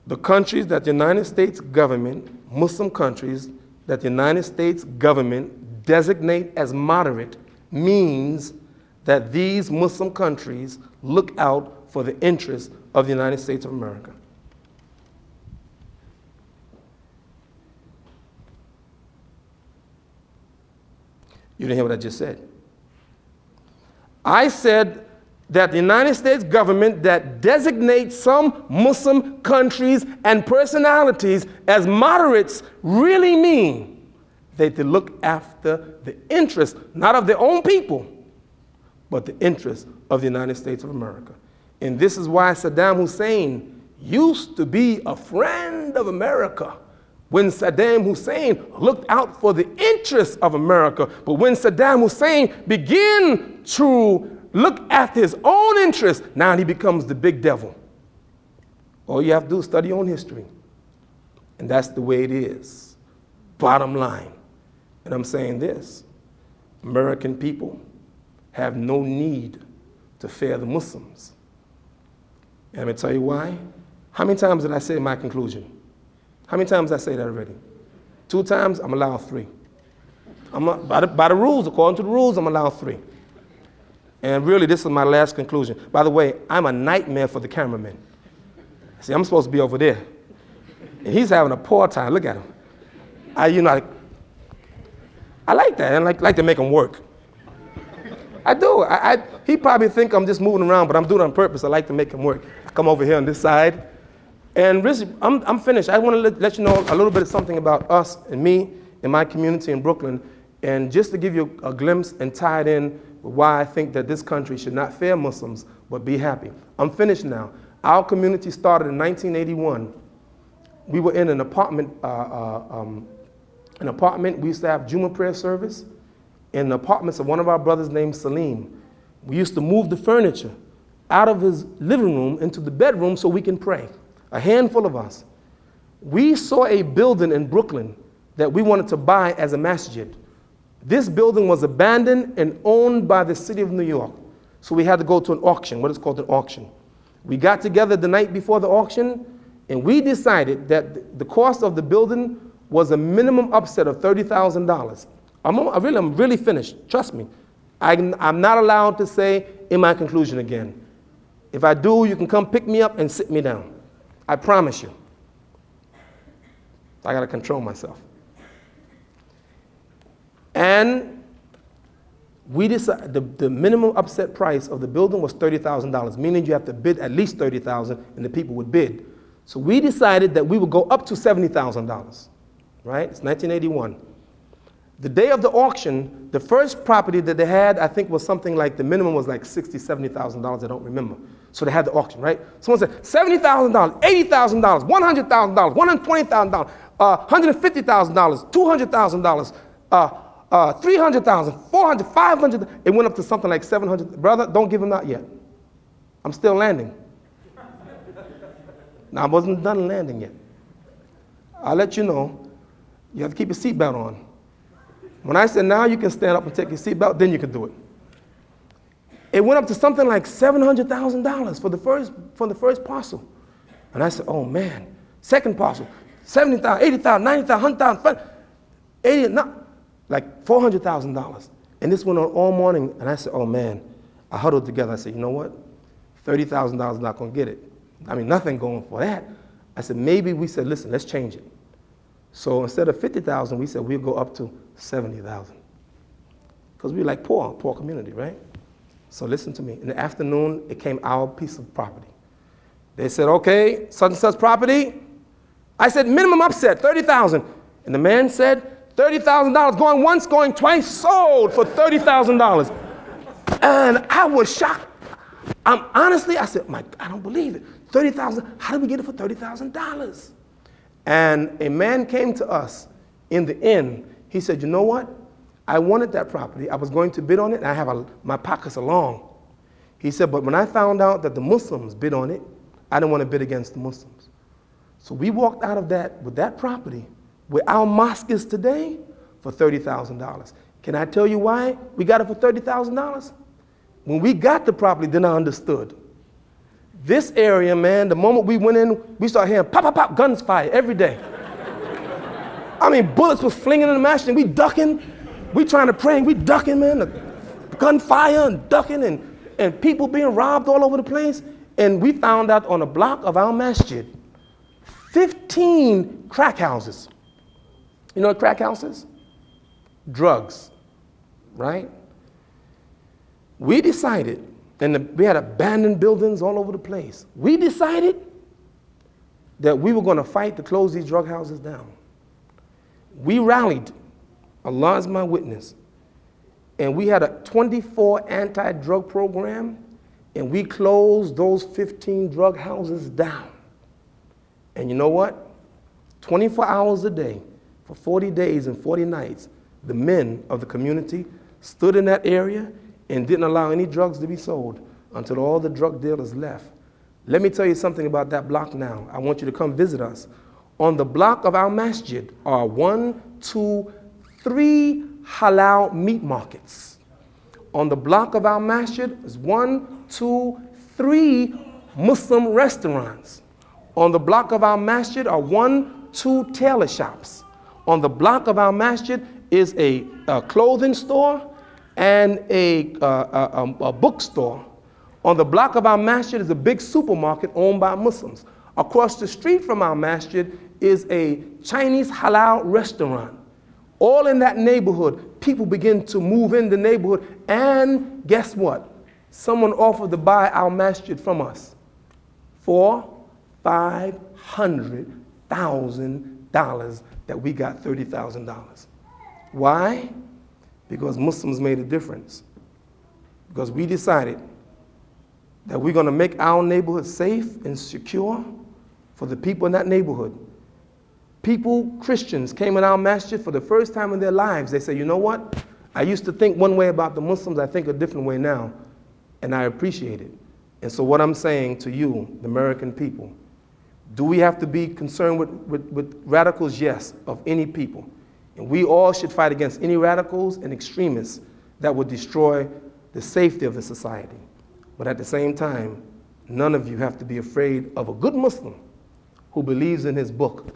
The countries that the United States government, Muslim countries that the United States government designate as moderate means that these Muslim countries look out for the interests of the United States of America. You didn't hear what I just said. I said that the United States government that designates some Muslim countries and personalities as moderates really mean that they look after the interests, not of their own people, but the interests of the United States of America. And this is why Saddam Hussein used to be a friend of America. When Saddam Hussein looked out for the interests of America, but when Saddam Hussein began to look after his own interests, now he becomes the big devil. All you have to do is study your own history. And that's the way it is. Bottom line. And I'm saying this, American people have no need to fear the Muslims. And I'm going to tell you why. How many times did I say my conclusion? How many times did I say that already? 2 times, I'm allowed 3. By the rules, according to the rules, I'm allowed 3. And really, this is my last conclusion. By the way, I'm a nightmare for the cameraman. See, I'm supposed to be over there. And he's having a poor time. Look at him. I like that. I like to make him work. I do. He probably think I'm just moving around, but I'm doing it on purpose. I like to make him work. I come over here on this side. And really, I'm finished. I want to let you know a little bit of something about us and me and my community in Brooklyn. And just to give you a glimpse and tie it in with why I think that this country should not fear Muslims, but be happy. I'm finished now. Our community started in 1981. We were in an apartment. We used to have Jumu'ah prayer service in the apartments of one of our brothers named Salim. We used to move the furniture out of his living room into the bedroom so we can pray. A handful of us. We saw a building in Brooklyn that we wanted to buy as a masjid. This building was abandoned and owned by the city of New York. So we had to go to an auction, what is called an auction. We got together the night before the auction, and we decided that the cost of the building was a minimum upset of $30,000. I'm really finished, trust me. I'm not allowed to say in my conclusion again. If I do, you can come pick me up and sit me down. I promise you. I got to control myself. And we decided the minimum upset price of the building was $30,000, meaning you have to bid at least $30,000 and the people would bid. So we decided that we would go up to $70,000, right? It's 1981. The day of the auction, the first property that they had, I think was something like, the minimum was like $60,000, $70,000, I don't remember. So they had the auction, right? Someone said $70,000, $80,000, $100,000, $120,000, $150,000, $200,000, $300,000, $400,000, $500,000. It went up to something like $700,000. Brother, don't give him that yet. I'm still landing. Now, I wasn't done landing yet. I'll let you know, you have to keep your seatbelt on. When I said now you can stand up and take your seatbelt, then you can do it. It went up to something like $700,000 for the first parcel. And I said, oh man, second parcel, $70,000, $80,000, $90,000, $100,000, $80,000, like $400,000. And this went on all morning, and I said, oh man, I huddled together. I said, you know what? $30,000 is not gonna get it. I mean, nothing going for that. I said, maybe we said, listen, let's change it. So instead of $50,000, we said we'll go up to $70,000. Because we're like poor community, right? So listen to me. In the afternoon, it came our piece of property. They said, okay, such and such property. I said, minimum upset, $30,000. And the man said, $30,000 going once, going twice, sold for $30,000. And I was shocked. Honestly, I said, I don't believe it. $30,000, how did we get it for $30,000? And a man came to us in the inn. He said, you know what? I wanted that property. I was going to bid on it, and I have my pockets are long. He said, but when I found out that the Muslims bid on it, I didn't want to bid against the Muslims. So we walked out of that with that property, where our mosque is today, for $30,000. Can I tell you why we got it for $30,000? When we got the property, then I understood. This area, man, the moment we went in, we started hearing pop, pop, pop, guns fire every day. I mean, bullets was flinging in the masjid, and we ducking. We trying to pray, and we ducking, man. The gunfire and ducking, and people being robbed all over the place. And we found out on a block of our masjid, 15 crack houses. You know what crack houses? Drugs, right? We decided, and we had abandoned buildings all over the place. We decided that we were going to fight to close these drug houses down. We rallied, Allah is my witness, and we had a 24 anti-drug program, and we closed those 15 drug houses down. And you know what? 24 hours a day, for 40 days and 40 nights, the men of the community stood in that area and didn't allow any drugs to be sold until all the drug dealers left. Let me tell you something about that block now. I want you to come visit us. On the block of our masjid are 1, 2, 3 halal meat markets. On the block of our masjid is 1, 2, 3 Muslim restaurants. On the block of our masjid are 1, 2 tailor shops. On the block of our masjid is a clothing store and a bookstore. On the block of our masjid is a big supermarket owned by Muslims. Across the street from our masjid is a Chinese halal restaurant. All in that neighborhood, people begin to move in the neighborhood, and guess what? Someone offered to buy our masjid from us for $500,000 that we got $30,000. Why? Because Muslims made a difference. Because we decided that we're going to make our neighborhood safe and secure for the people in that neighborhood. People, Christians, came in our masjid for the first time in their lives. They say, you know what? I used to think one way about the Muslims. I think a different way now. And I appreciate it. And so what I'm saying to you, the American people, do we have to be concerned with radicals? Yes, of any people. And we all should fight against any radicals and extremists that would destroy the safety of the society. But at the same time, none of you have to be afraid of a good Muslim who believes in his book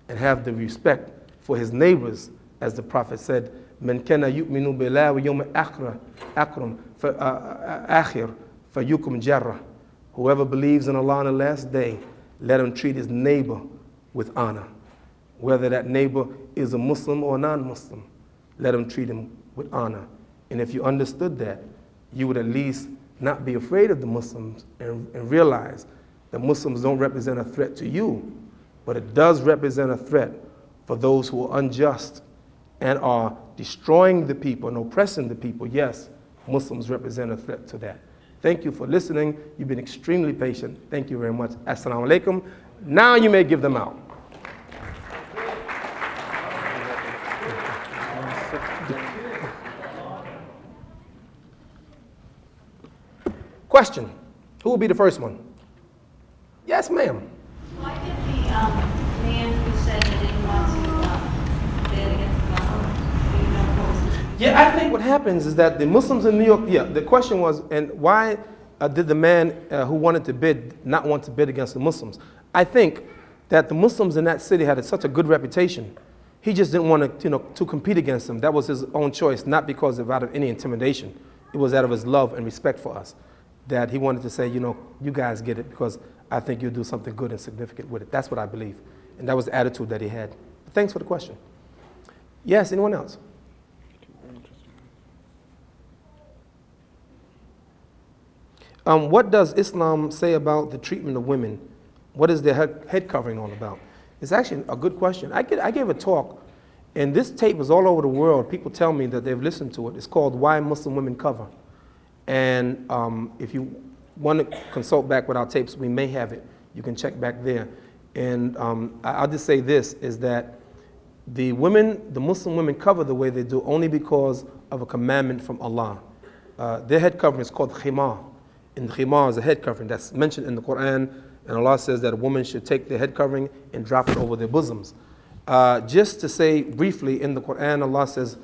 and have the respect for his neighbors, as the Prophet said, "Man kana yu'minu billahi wa yawm akhir fayukum jarrah." Whoever believes in Allah on the last day, let him treat his neighbor with honor. Whether that neighbor is a Muslim or a non-Muslim, let him treat him with honor. And if you understood that, you would at least not be afraid of the Muslims and realize that Muslims don't represent a threat to you, but it does represent a threat for those who are unjust and are destroying the people and oppressing the people. Yes, Muslims represent a threat to that. Thank you for listening. You've been extremely patient. Thank you very much. Assalamu alaikum. Now you may give them out. Question. Who will be the first one? Yes, ma'am. Why did the man who said he didn't want to bid against the Muslims, do you know what was? Yeah, I think what happens is that the Muslims in New York, the question was, and why did the man who wanted to bid not want to bid against the Muslims? I think that the Muslims in that city had such a good reputation. He just didn't want to compete against them. That was his own choice, not because of out of any intimidation. It was out of his love and respect for us, that he wanted to say, you guys get it because I think you'll do something good and significant with it. That's what I believe. And that was the attitude that he had. But thanks for the question. Yes, anyone else? What does Islam say about the treatment of women? What is their head covering all about? It's actually a good question. I gave a talk, and this tape is all over the world. People tell me that they've listened to it. It's called Why Muslim Women Cover. And if you want to consult back with our tapes, we may have it. You can check back there. And I'll just say this, is that the Muslim women cover the way they do only because of a commandment from Allah. Their head covering is called khimar. And khimar is a head covering that's mentioned in the Qur'an, and Allah says that a woman should take their head covering and drop it over their bosoms. Just to say briefly, in the Qur'an, Allah says,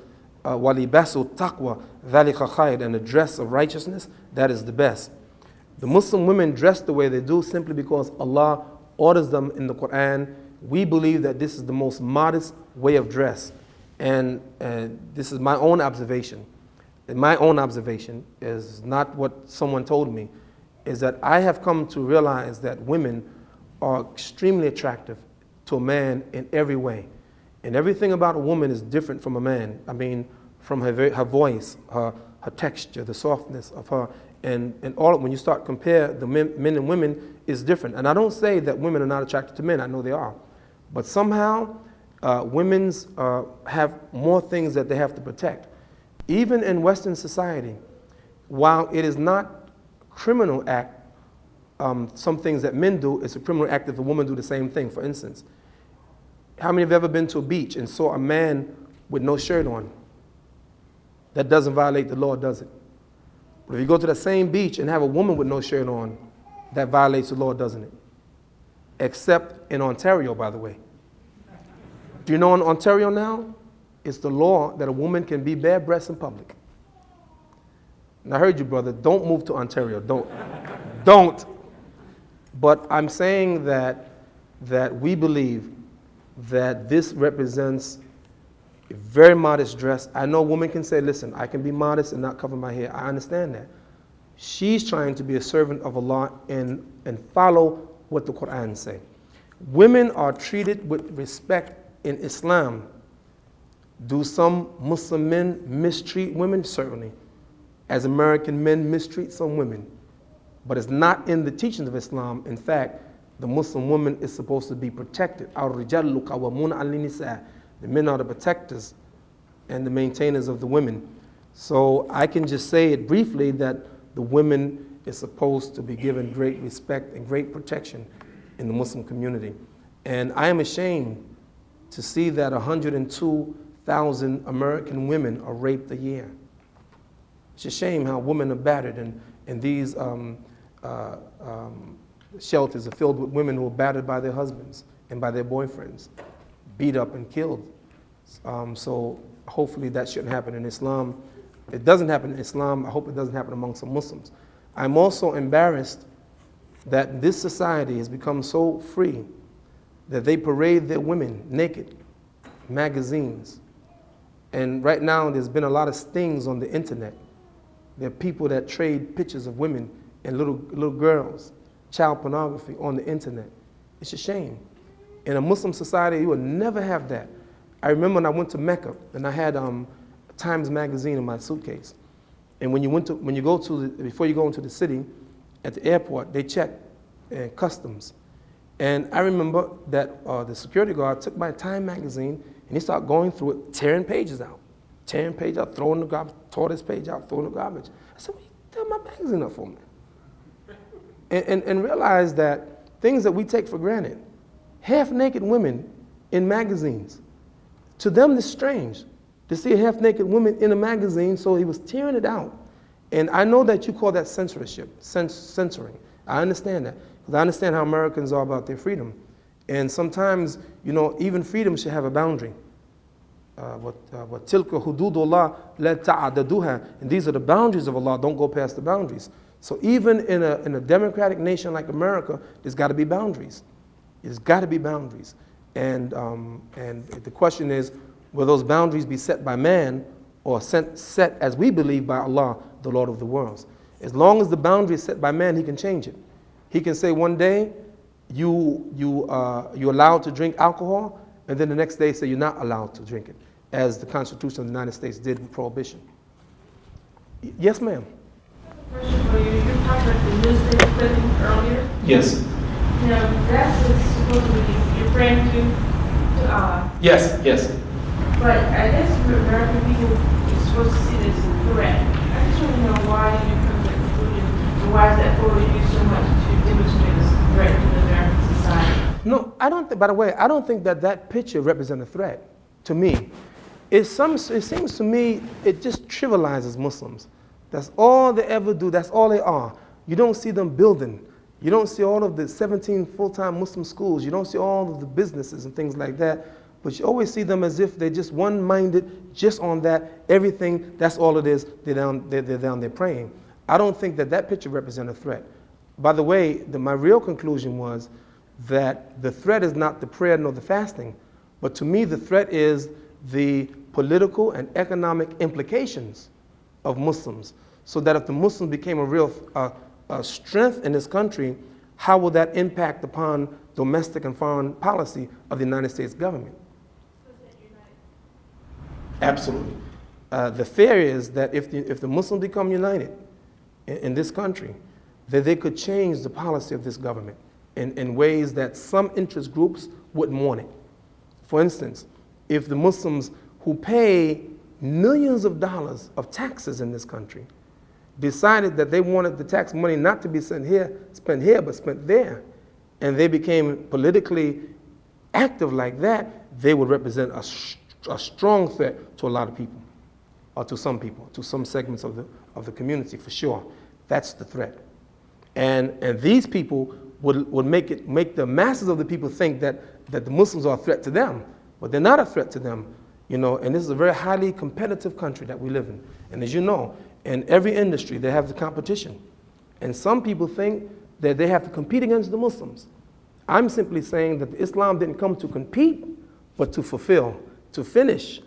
وَلِبَاسُ التَّقْوَى ذَلِكَ خَيْرٌ, and the dress of righteousness, that is the best. The Muslim women dress the way they do simply because Allah orders them in the Qur'an. We believe that this is the most modest way of dress. And this is my own observation. And my own observation is not what someone told me, is that I have come to realize that women are extremely attractive to a man in every way. And everything about a woman is different from a man. I mean, from her voice, her texture, the softness of her, and all. When you start compare the men and women, is different. And I don't say that women are not attracted to men. I know they are, but somehow women's have more things that they have to protect. Even in Western society, while it is not a criminal act, some things that men do, it's a criminal act if a woman do the same thing. For instance, how many have ever been to a beach and saw a man with no shirt on? That doesn't violate the law, does it? But if you go to the same beach and have a woman with no shirt on, that violates the law, doesn't it? Except in Ontario, by the way. Do you know in Ontario now, it's the law that a woman can be bare breasts in public. And I heard you, brother, don't move to Ontario, don't. But I'm saying that we believe that this represents a very modest dress. I know a woman can say, listen, I can be modest and not cover my hair. I understand that. She's trying to be a servant of Allah and follow what the Qur'an says. Women are treated with respect in Islam. Do some Muslim men mistreat women? Certainly. As American men mistreat some women. But it's not in the teachings of Islam. In fact, the Muslim woman is supposed to be protected. The men are the protectors and the maintainers of the women. So I can just say it briefly that the women is supposed to be given great respect and great protection in the Muslim community. And I am ashamed to see that 102,000 American women are raped a year. It's a shame how women are battered, and these shelters are filled with women who are battered by their husbands and by their boyfriends, beat up and killed. So hopefully that shouldn't happen in Islam. It doesn't happen in Islam. I hope it doesn't happen among some Muslims. I'm also embarrassed that this society has become so free that they parade their women naked, magazines. And right now there's been a lot of stings on the internet. There are people that trade pictures of women and little girls, child pornography on the internet. It's a shame. In a Muslim society, you would never have that. I remember when I went to Mecca and I had Times magazine in my suitcase. And before you go into the city, at the airport, they check customs. And I remember that the security guard took my Time magazine and he started going through it, tearing pages out, throwing the garbage, tore this page out, throwing the garbage. I said, "What you tear my magazine up for me?" And realized that things that we take for granted, half-naked women in magazines, to them it's strange to see a half-naked woman in a magazine, so he was tearing it out. And I know that you call that censorship, censoring. I understand that, because I understand how Americans are about their freedom. And sometimes, even freedom should have a boundary. وَتِلْكَ حُدُودُ اللَّهِ لَا تَعْتَدُوهَا. And these are the boundaries of Allah, don't go past the boundaries. So even in a democratic nation like America, there's got to be boundaries. There's got to be boundaries. And the question is, will those boundaries be set by man or set as we believe by Allah, the Lord of the worlds? As long as the boundary is set by man, he can change it. He can say one day, you're allowed to drink alcohol, and then the next day say you're not allowed to drink it, as the Constitution of the United States did with prohibition. Yes, ma'am. Question for you. You talked about the newspaper clipping earlier. Yes. Now, that's supposedly you're praying to Allah. Yes, yes. But I guess for American people, you're supposed to see this as a threat. I just want to know why did you come to that conclusion, and why is that photo used so much to demonstrate this threat to the American society? No, I don't. By the way, I don't think that that picture represents a threat to me. It seems to me it just trivializes Muslims. That's all they ever do. That's all they are. You don't see them building. You don't see all of the 17 full-time Muslim schools. You don't see all of the businesses and things like that. But you always see them as if they're just one-minded, just on that, everything, that's all it is. They're down there praying. I don't think that that picture represents a threat. By the way, my real conclusion was that the threat is not the prayer nor the fasting, but to me the threat is the political and economic implications of Muslims. So that if the Muslims became a real strength in this country, how will that impact upon domestic and foreign policy of the United States government? Absolutely. The fear is that if the Muslims become united in this country, that they could change the policy of this government in ways that some interest groups wouldn't want it. For instance, if the Muslims who pay millions of dollars of taxes in this country decided that they wanted the tax money not to be spent here, but spent there, and they became politically active like that, they would represent a strong threat to a lot of people, or to some people, to some segments of the community, for sure. That's the threat. And these people would make the masses of the people think that the Muslims are a threat to them, but they're not a threat to them. You know, and this is a very highly competitive country that we live in. And as you know, in every industry, they have the competition. And some people think that they have to compete against the Muslims. I'm simply saying that Islam didn't come to compete, but to fulfill, to finish.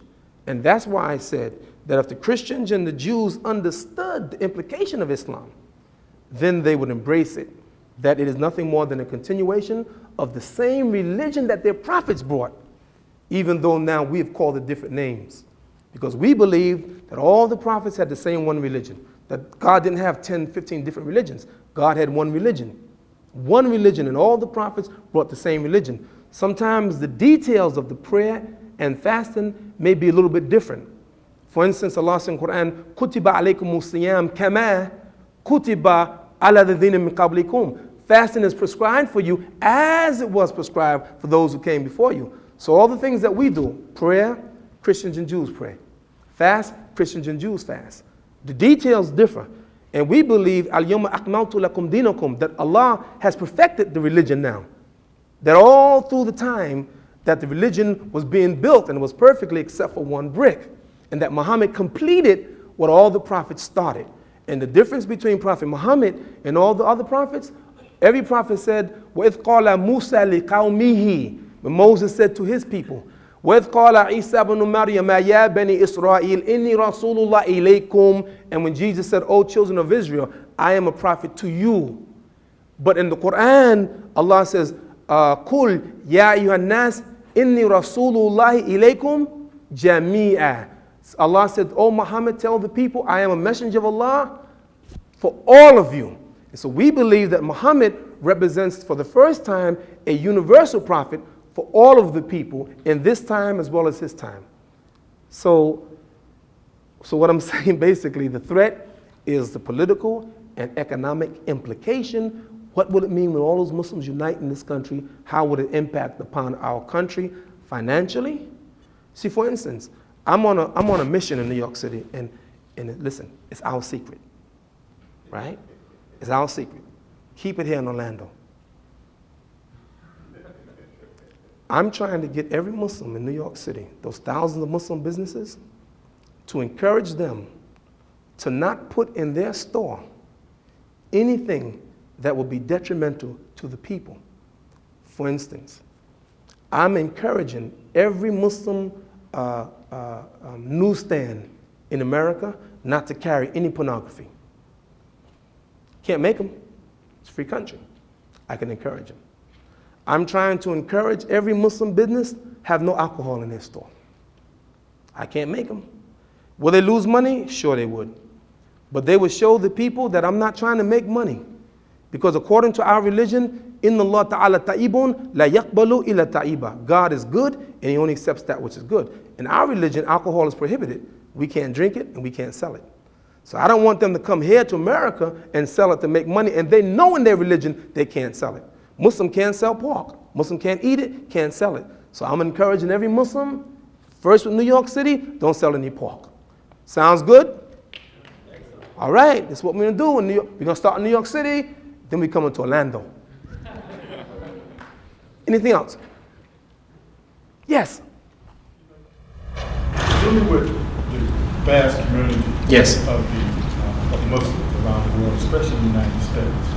And that's why I said that if the Christians and the Jews understood the implication of Islam, then they would embrace it, that it is nothing more than a continuation of the same religion that their prophets brought, even though now we have called it different names. Because we believe that all the prophets had the same one religion, that God didn't have 10, 15 different religions. God had one religion. One religion, and all the prophets brought the same religion. Sometimes the details of the prayer and fasting may be a little bit different. For instance, Allah says in Qur'an, "Kutiba alaykumus siyam kama kutiba ala alladhina min qablikum." Fasting is prescribed for you as it was prescribed for those who came before you. So all the things that we do, prayer, Christians and Jews pray. Fast, Christians and Jews fast. The details differ. And we believe, Al-Yawma akmaltu lakum dinakum, that Allah has perfected the religion now. That all through the time that the religion was being built, and it was perfectly except for one brick. And that Muhammad completed what all the prophets started. And the difference between Prophet Muhammad and all the other prophets, every prophet said, وَإِذْ قَالَ مُوسَى لِقَوْمِهِ, when Moses said to his people, وَإِذْ قَالَ عِيسَى بْنُ مَرْيَمَ يَا بَنِي إِسْرَائِيلَ إِنِّي رَسُولُ اللَّهِ إِلَيْكُمْ, and when Jesus said, O children of Israel, I am a prophet to you. But in the Qur'an, Allah says, قُلْ يَا أَيُّهَا النَّاسِ إِنِّي رَسُولُ اللَّهِ إِلَيْكُمْ جَمِيعًا. Allah said, O Muhammad, tell the people, I am a messenger of Allah for all of you. And so we believe that Muhammad represents for the first time a universal prophet for all of the people in this time as well as his time. So what I'm saying basically, the threat is the political and economic implication. What would it mean when all those Muslims unite in this country? How would it impact upon our country financially? See, for instance, I'm on a mission in New York City, and listen, it's our secret, right? It's our secret. Keep it here in Orlando. I'm trying to get every Muslim in New York City, those thousands of Muslim businesses, to encourage them to not put in their store anything that will be detrimental to the people. For instance, I'm encouraging every Muslim newsstand in America not to carry any pornography. Can't make them. It's a free country. I can encourage them. I'm trying to encourage every Muslim business have no alcohol in their store. I can't make them. Will they lose money? Sure they would. But they would show the people that I'm not trying to make money. Because according to our religion, Inna Allah ta'ala ta'ibun la yaqbalu illa ta'iba. God is good and he only accepts that which is good. In our religion, alcohol is prohibited. We can't drink it and we can't sell it. So I don't want them to come here to America and sell it to make money, and they know in their religion they can't sell it. Muslim can't sell pork. Muslim can't eat it, can't sell it. So I'm encouraging every Muslim, first with New York City, don't sell any pork. Sounds good? All right, that's what we're going to do in New York. We're going to start in New York City, then we come into Orlando. Anything else? Yes? Dealing with the vast community Yes. of Muslims around the world, especially in the United States.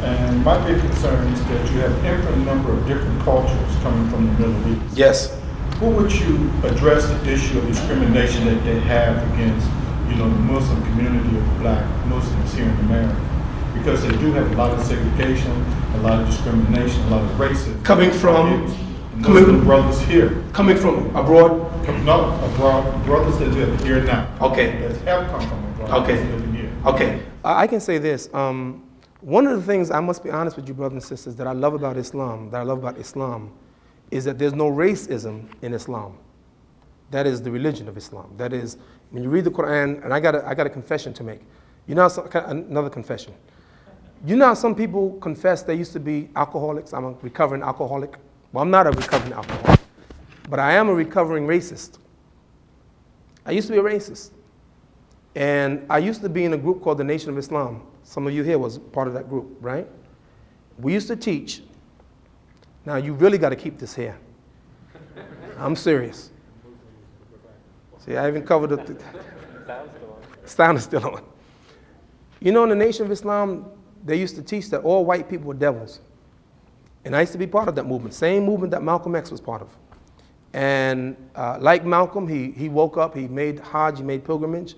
And my big concern is that you have an infinite number of different cultures coming from the Middle East. Yes. Who would you address the issue of discrimination that they have against, the Muslim community of black Muslims here in America? Because they do have a lot of segregation, a lot of discrimination, a lot of racism. Coming from Muslim brothers here. Coming from abroad? No, abroad, brothers that live here now. Okay. That have come from abroad. Okay. That's living here. Okay. I can say this. One of the things, I must be honest with you, brothers and sisters, that I love about Islam, is that there's no racism in Islam. That is the religion of Islam. That is, when you read the Qur'an, and I got a confession to make. Another confession. You know how some people confess they used to be alcoholics? I'm a recovering alcoholic. Well, I'm not a recovering alcoholic, but I am a recovering racist. I used to be a racist. And I used to be in a group called the Nation of Islam. Some of you here was part of that group, right? We used to teach. Now, you really got to keep this here. I'm serious. See, I even covered the sound is still on. In the Nation of Islam, they used to teach that all white people were devils. And I used to be part of that movement, same movement that Malcolm X was part of. And like Malcolm, he woke up, he made Hajj, he made pilgrimage.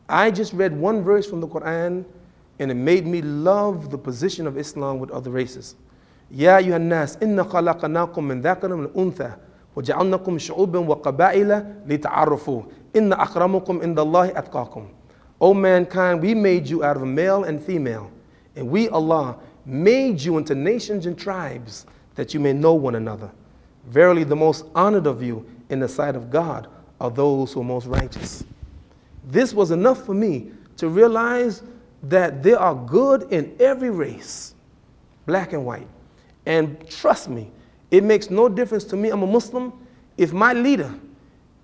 I just read one verse from the Qur'an, and it made me love the position of Islam with other races. Ya ayyuhan nas, inna khalaqnakum min dhakarin wa untha, wa ja'alnakum shu'uban wa qaba'ila lita'arafu. Inna akramakum indallahi atqakum. O mankind, we made you out of a male and female, and we, Allah, made you into nations and tribes that you may know one another. Verily, the most honored of you in the sight of God are those who are most righteous. This was enough for me to realize that there are good in every race, black and white. And trust me, it makes no difference to me. I'm a Muslim. If my leader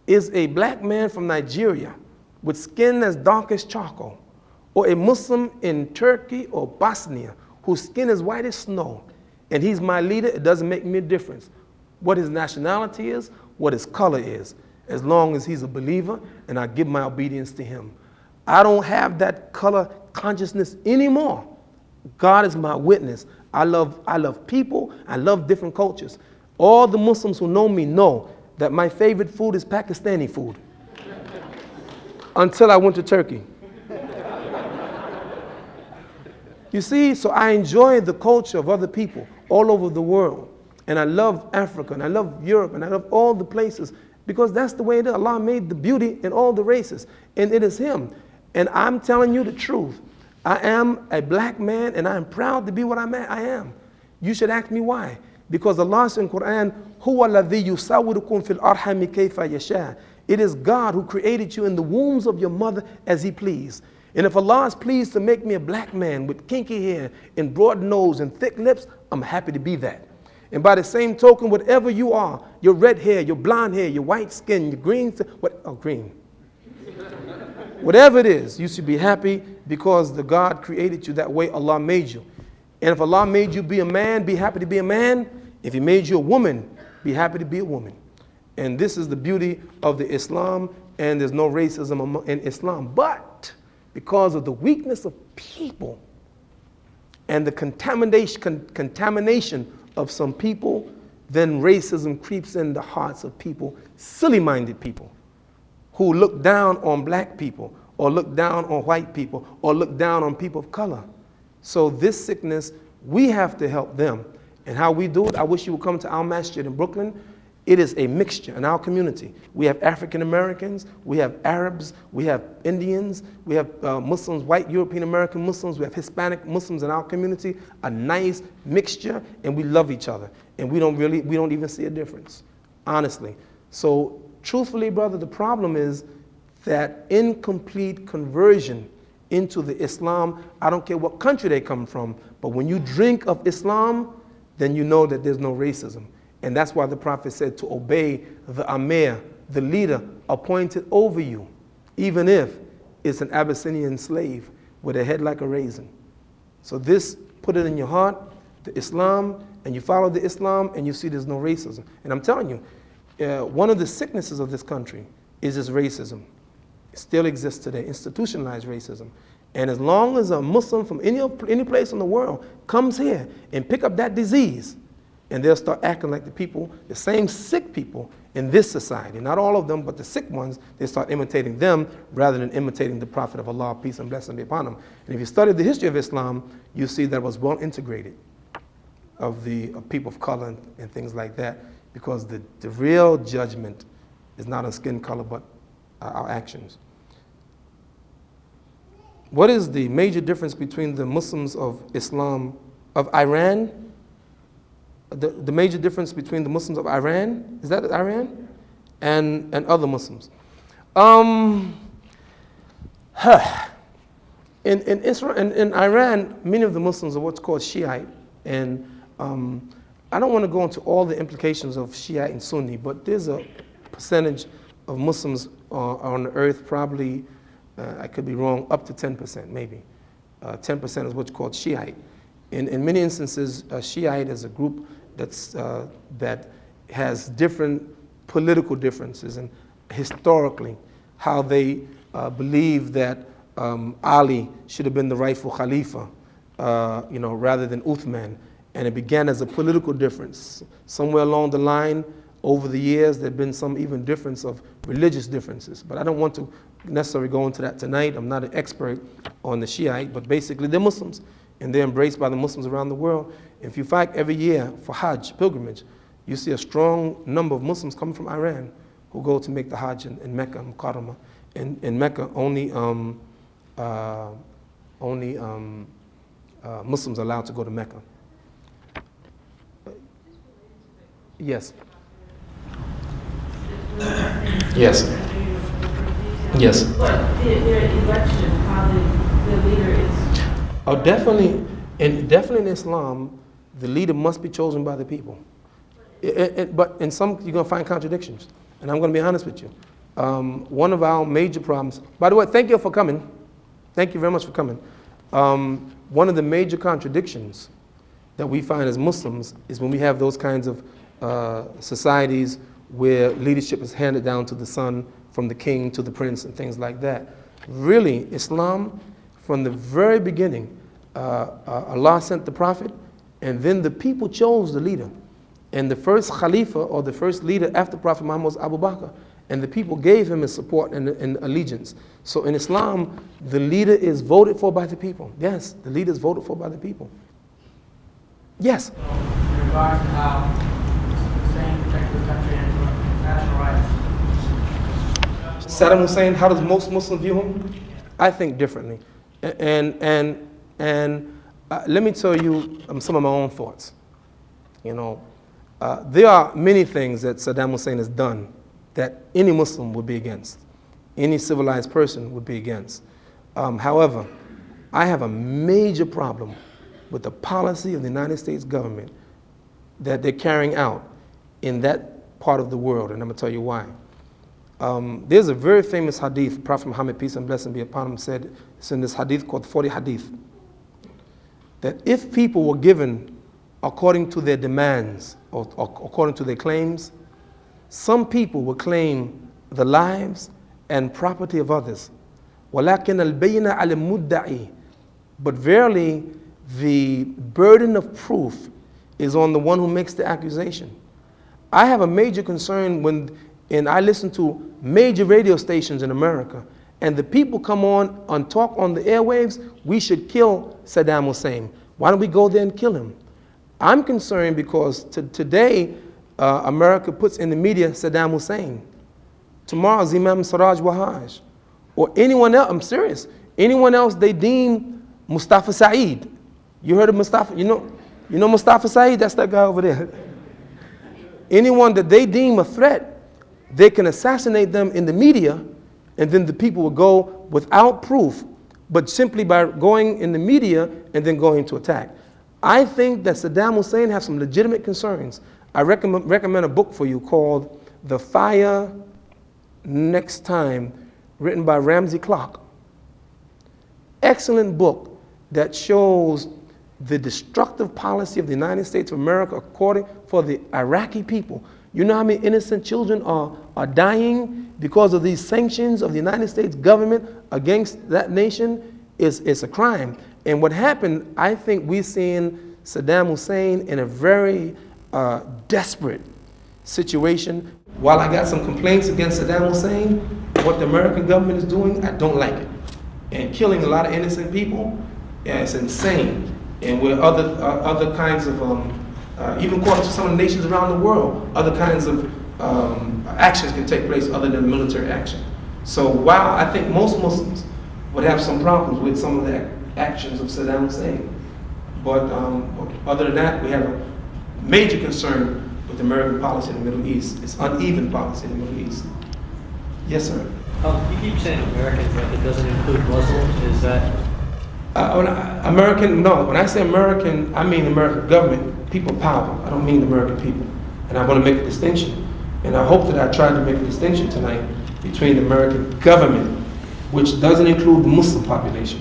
is a black man from Nigeria with skin as dark as charcoal, or a Muslim in Turkey or Bosnia whose skin is white as snow, and he's my leader, it doesn't make me a difference what his nationality is, what his color is, as long as he's a believer and I give my obedience to him. I don't have that color consciousness anymore. God is my witness. I love people. I love different cultures. All the Muslims who know me know that my favorite food is Pakistani food. Until I went to Turkey. You see, so I enjoy the culture of other people all over the world. And I love Africa, and I love Europe, and I love all the places, because that's the way it is. Allah made the beauty in all the races, and it is Him. And I'm telling you the truth. I am a black man, and I am proud to be what I am. You should ask me why. Because Allah says in Qur'an, هُوَ الَّذِي يُصَوِّرُكُمْ فِي الْأَرْحَمِ كَيْفَ يَشَاءُ. It is God who created you in the wombs of your mother as He pleased. And if Allah is pleased to make me a black man with kinky hair and broad nose and thick lips, I'm happy to be that. And by the same token, whatever you are, your red hair, your blonde hair, your white skin, your green, green. Whatever it is, you should be happy because the God created you that way. Allah made you. And if Allah made you be a man, be happy to be a man. If He made you a woman, be happy to be a woman. And this is the beauty of the Islam, and there's no racism in Islam. But because of the weakness of people and the contamination of some people, then racism creeps in the hearts of people, silly-minded people, who look down on black people, or look down on white people, or look down on people of color. So this sickness, we have to help them. And how we do it, I wish you would come to our masjid in Brooklyn. It is a mixture in our community. We have African Americans, we have Arabs, we have Indians, we have Muslims, white European American Muslims, we have Hispanic Muslims in our community, a nice mixture, and we love each other. And we don't even see a difference, honestly. So truthfully, brother, the problem is that incomplete conversion into the Islam, I don't care what country they come from, but when you drink of Islam, then you know that there's no racism. And that's why the Prophet said to obey the Amir, the leader appointed over you, even if it's an Abyssinian slave with a head like a raisin. So this, put it in your heart, the Islam, and you follow the Islam, and you see there's no racism. And I'm telling you, one of the sicknesses of this country is this racism. It still exists today, institutionalized racism. And as long as a Muslim from any place in the world comes here and pick up that disease, and they'll start acting like the people, the same sick people in this society, not all of them, but the sick ones, they start imitating them rather than imitating the Prophet of Allah, peace and blessing be upon him. And if you study the history of Islam, you see that it was well integrated of people of color and things like that, because the real judgment is not on skin color, but our actions. What is the major difference between the Muslims of Islam, of Iran? The major difference between the Muslims of Iran, is that Iran? And other Muslims. In Israel, in Iran, many of the Muslims are what's called Shiite. And I don't want to go into all the implications of Shiite and Sunni, but there's a percentage of Muslims on the earth, probably, I could be wrong, up to 10% maybe. 10% is what's called Shiite. In many instances, Shiite is a group that has different political differences, and historically, how they believe that Ali should have been the rightful Khalifa, rather than Uthman. And it began as a political difference. Somewhere along the line, over the years, there have been some even difference of religious differences. But I don't want to necessarily go into that tonight. I'm not an expert on the Shiite, but basically they're Muslims, and they're embraced by the Muslims around the world. If you fact every year for Hajj, pilgrimage, you see a strong number of Muslims coming from Iran who go to make the Hajj in Mecca, Mukarramah. In Mecca, only Muslims are allowed to go to Mecca. Yes. Yes. Yes. But their election, how the leader is. Oh, definitely in Islam, the leader must be chosen by the people. But in some, you're going to find contradictions. And I'm going to be honest with you. One of our major problems, by the way, thank you for coming. Thank you very much for coming. One of the major contradictions that we find as Muslims is when we have those kinds of societies where leadership is handed down to the son, from the king to the prince and things like that. Really, Islam, from the very beginning, Allah sent the Prophet, and then the people chose the leader. And the first Khalifa, or the first leader after Prophet Muhammad, was Abu Bakr. And the people gave him his support and allegiance. So in Islam, the leader is voted for by the people. Yes, the leader is voted for by the people. Yes? So, in regards to how Hussein protected the country and national rights. Saddam Hussein, how does most Muslims view him? I think differently. And let me tell you some of my own thoughts. There are many things that Saddam Hussein has done that any Muslim would be against, any civilized person would be against. However, I have a major problem with the policy of the United States government that they're carrying out in that part of the world, and I'm going to tell you why. There's a very famous hadith, Prophet Muhammad, peace and blessing be upon him, said, it's in this hadith called 40 Hadith, that if people were given according to their demands or according to their claims, some people will claim the lives and property of others. وَلَكِنَ الْبَيِّنَ عَلَى الْمُدَّعِي. But verily, the burden of proof is on the one who makes the accusation. I have a major concern and I listen to major radio stations in America, and the people come on and talk on the airwaves, we should kill Saddam Hussein. Why don't we go there and kill him? I'm concerned because today, America puts in the media Saddam Hussein. Tomorrow is Imam Siraj Wahhaj. Or anyone else, I'm serious, anyone else they deem Mustafa Saeed. You heard of Mustafa? You know Mustafa Saeed? That's that guy over there. Anyone that they deem a threat, they can assassinate them in the media, and then the people will go without proof, but simply by going in the media and then going to attack. I think that Saddam Hussein has some legitimate concerns. I recommend a book for you called The Fire Next Time, written by Ramsey Clark. Excellent book that shows the destructive policy of the United States of America according for the Iraqi people. You know how many innocent children are dying because of these sanctions of the United States government against that nation? It's a crime. And what happened, I think we're seeing Saddam Hussein in a very desperate situation. While I got some complaints against Saddam Hussein, what the American government is doing, I don't like it. And killing a lot of innocent people, yeah, it's insane. And where other kinds of, even according to some of the nations around the world, other kinds of actions can take place other than military action. So while I think most Muslims would have some problems with some of the actions of Saddam Hussein, but other than that, we have a major concern with American policy in the Middle East. It's uneven policy in the Middle East. Yes, sir. You keep saying American, but it doesn't include Muslims. Is that? American, no. When I say American, I mean American government, people power. I don't mean the American people. And I want to make a distinction. And I hope that I tried to make a distinction tonight between the American government, which doesn't include the Muslim population,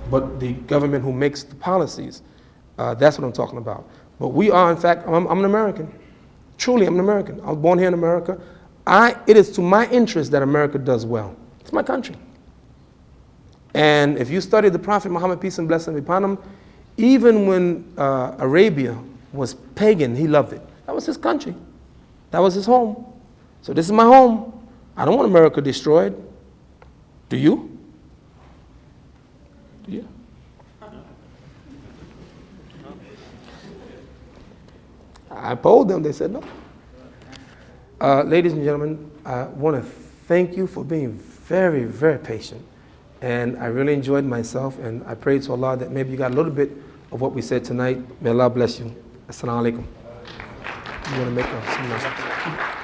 but the government who makes the policies. That's what I'm talking about. But we are, in fact, I'm an American. Truly, I'm an American. I was born here in America. It is to my interest that America does well. It's my country. And if you study the Prophet Muhammad, peace and blessing be upon him, even when Arabia was pagan, he loved it. That was his country. That was his home. So this is my home. I don't want America destroyed. Do you? Do you? I polled them, they said no. Ladies and gentlemen, I want to thank you for being very, very patient. And I really enjoyed myself, and I pray to Allah that maybe you got a little bit of what we said tonight. May Allah bless you. Assalamu alaikum. You want to make a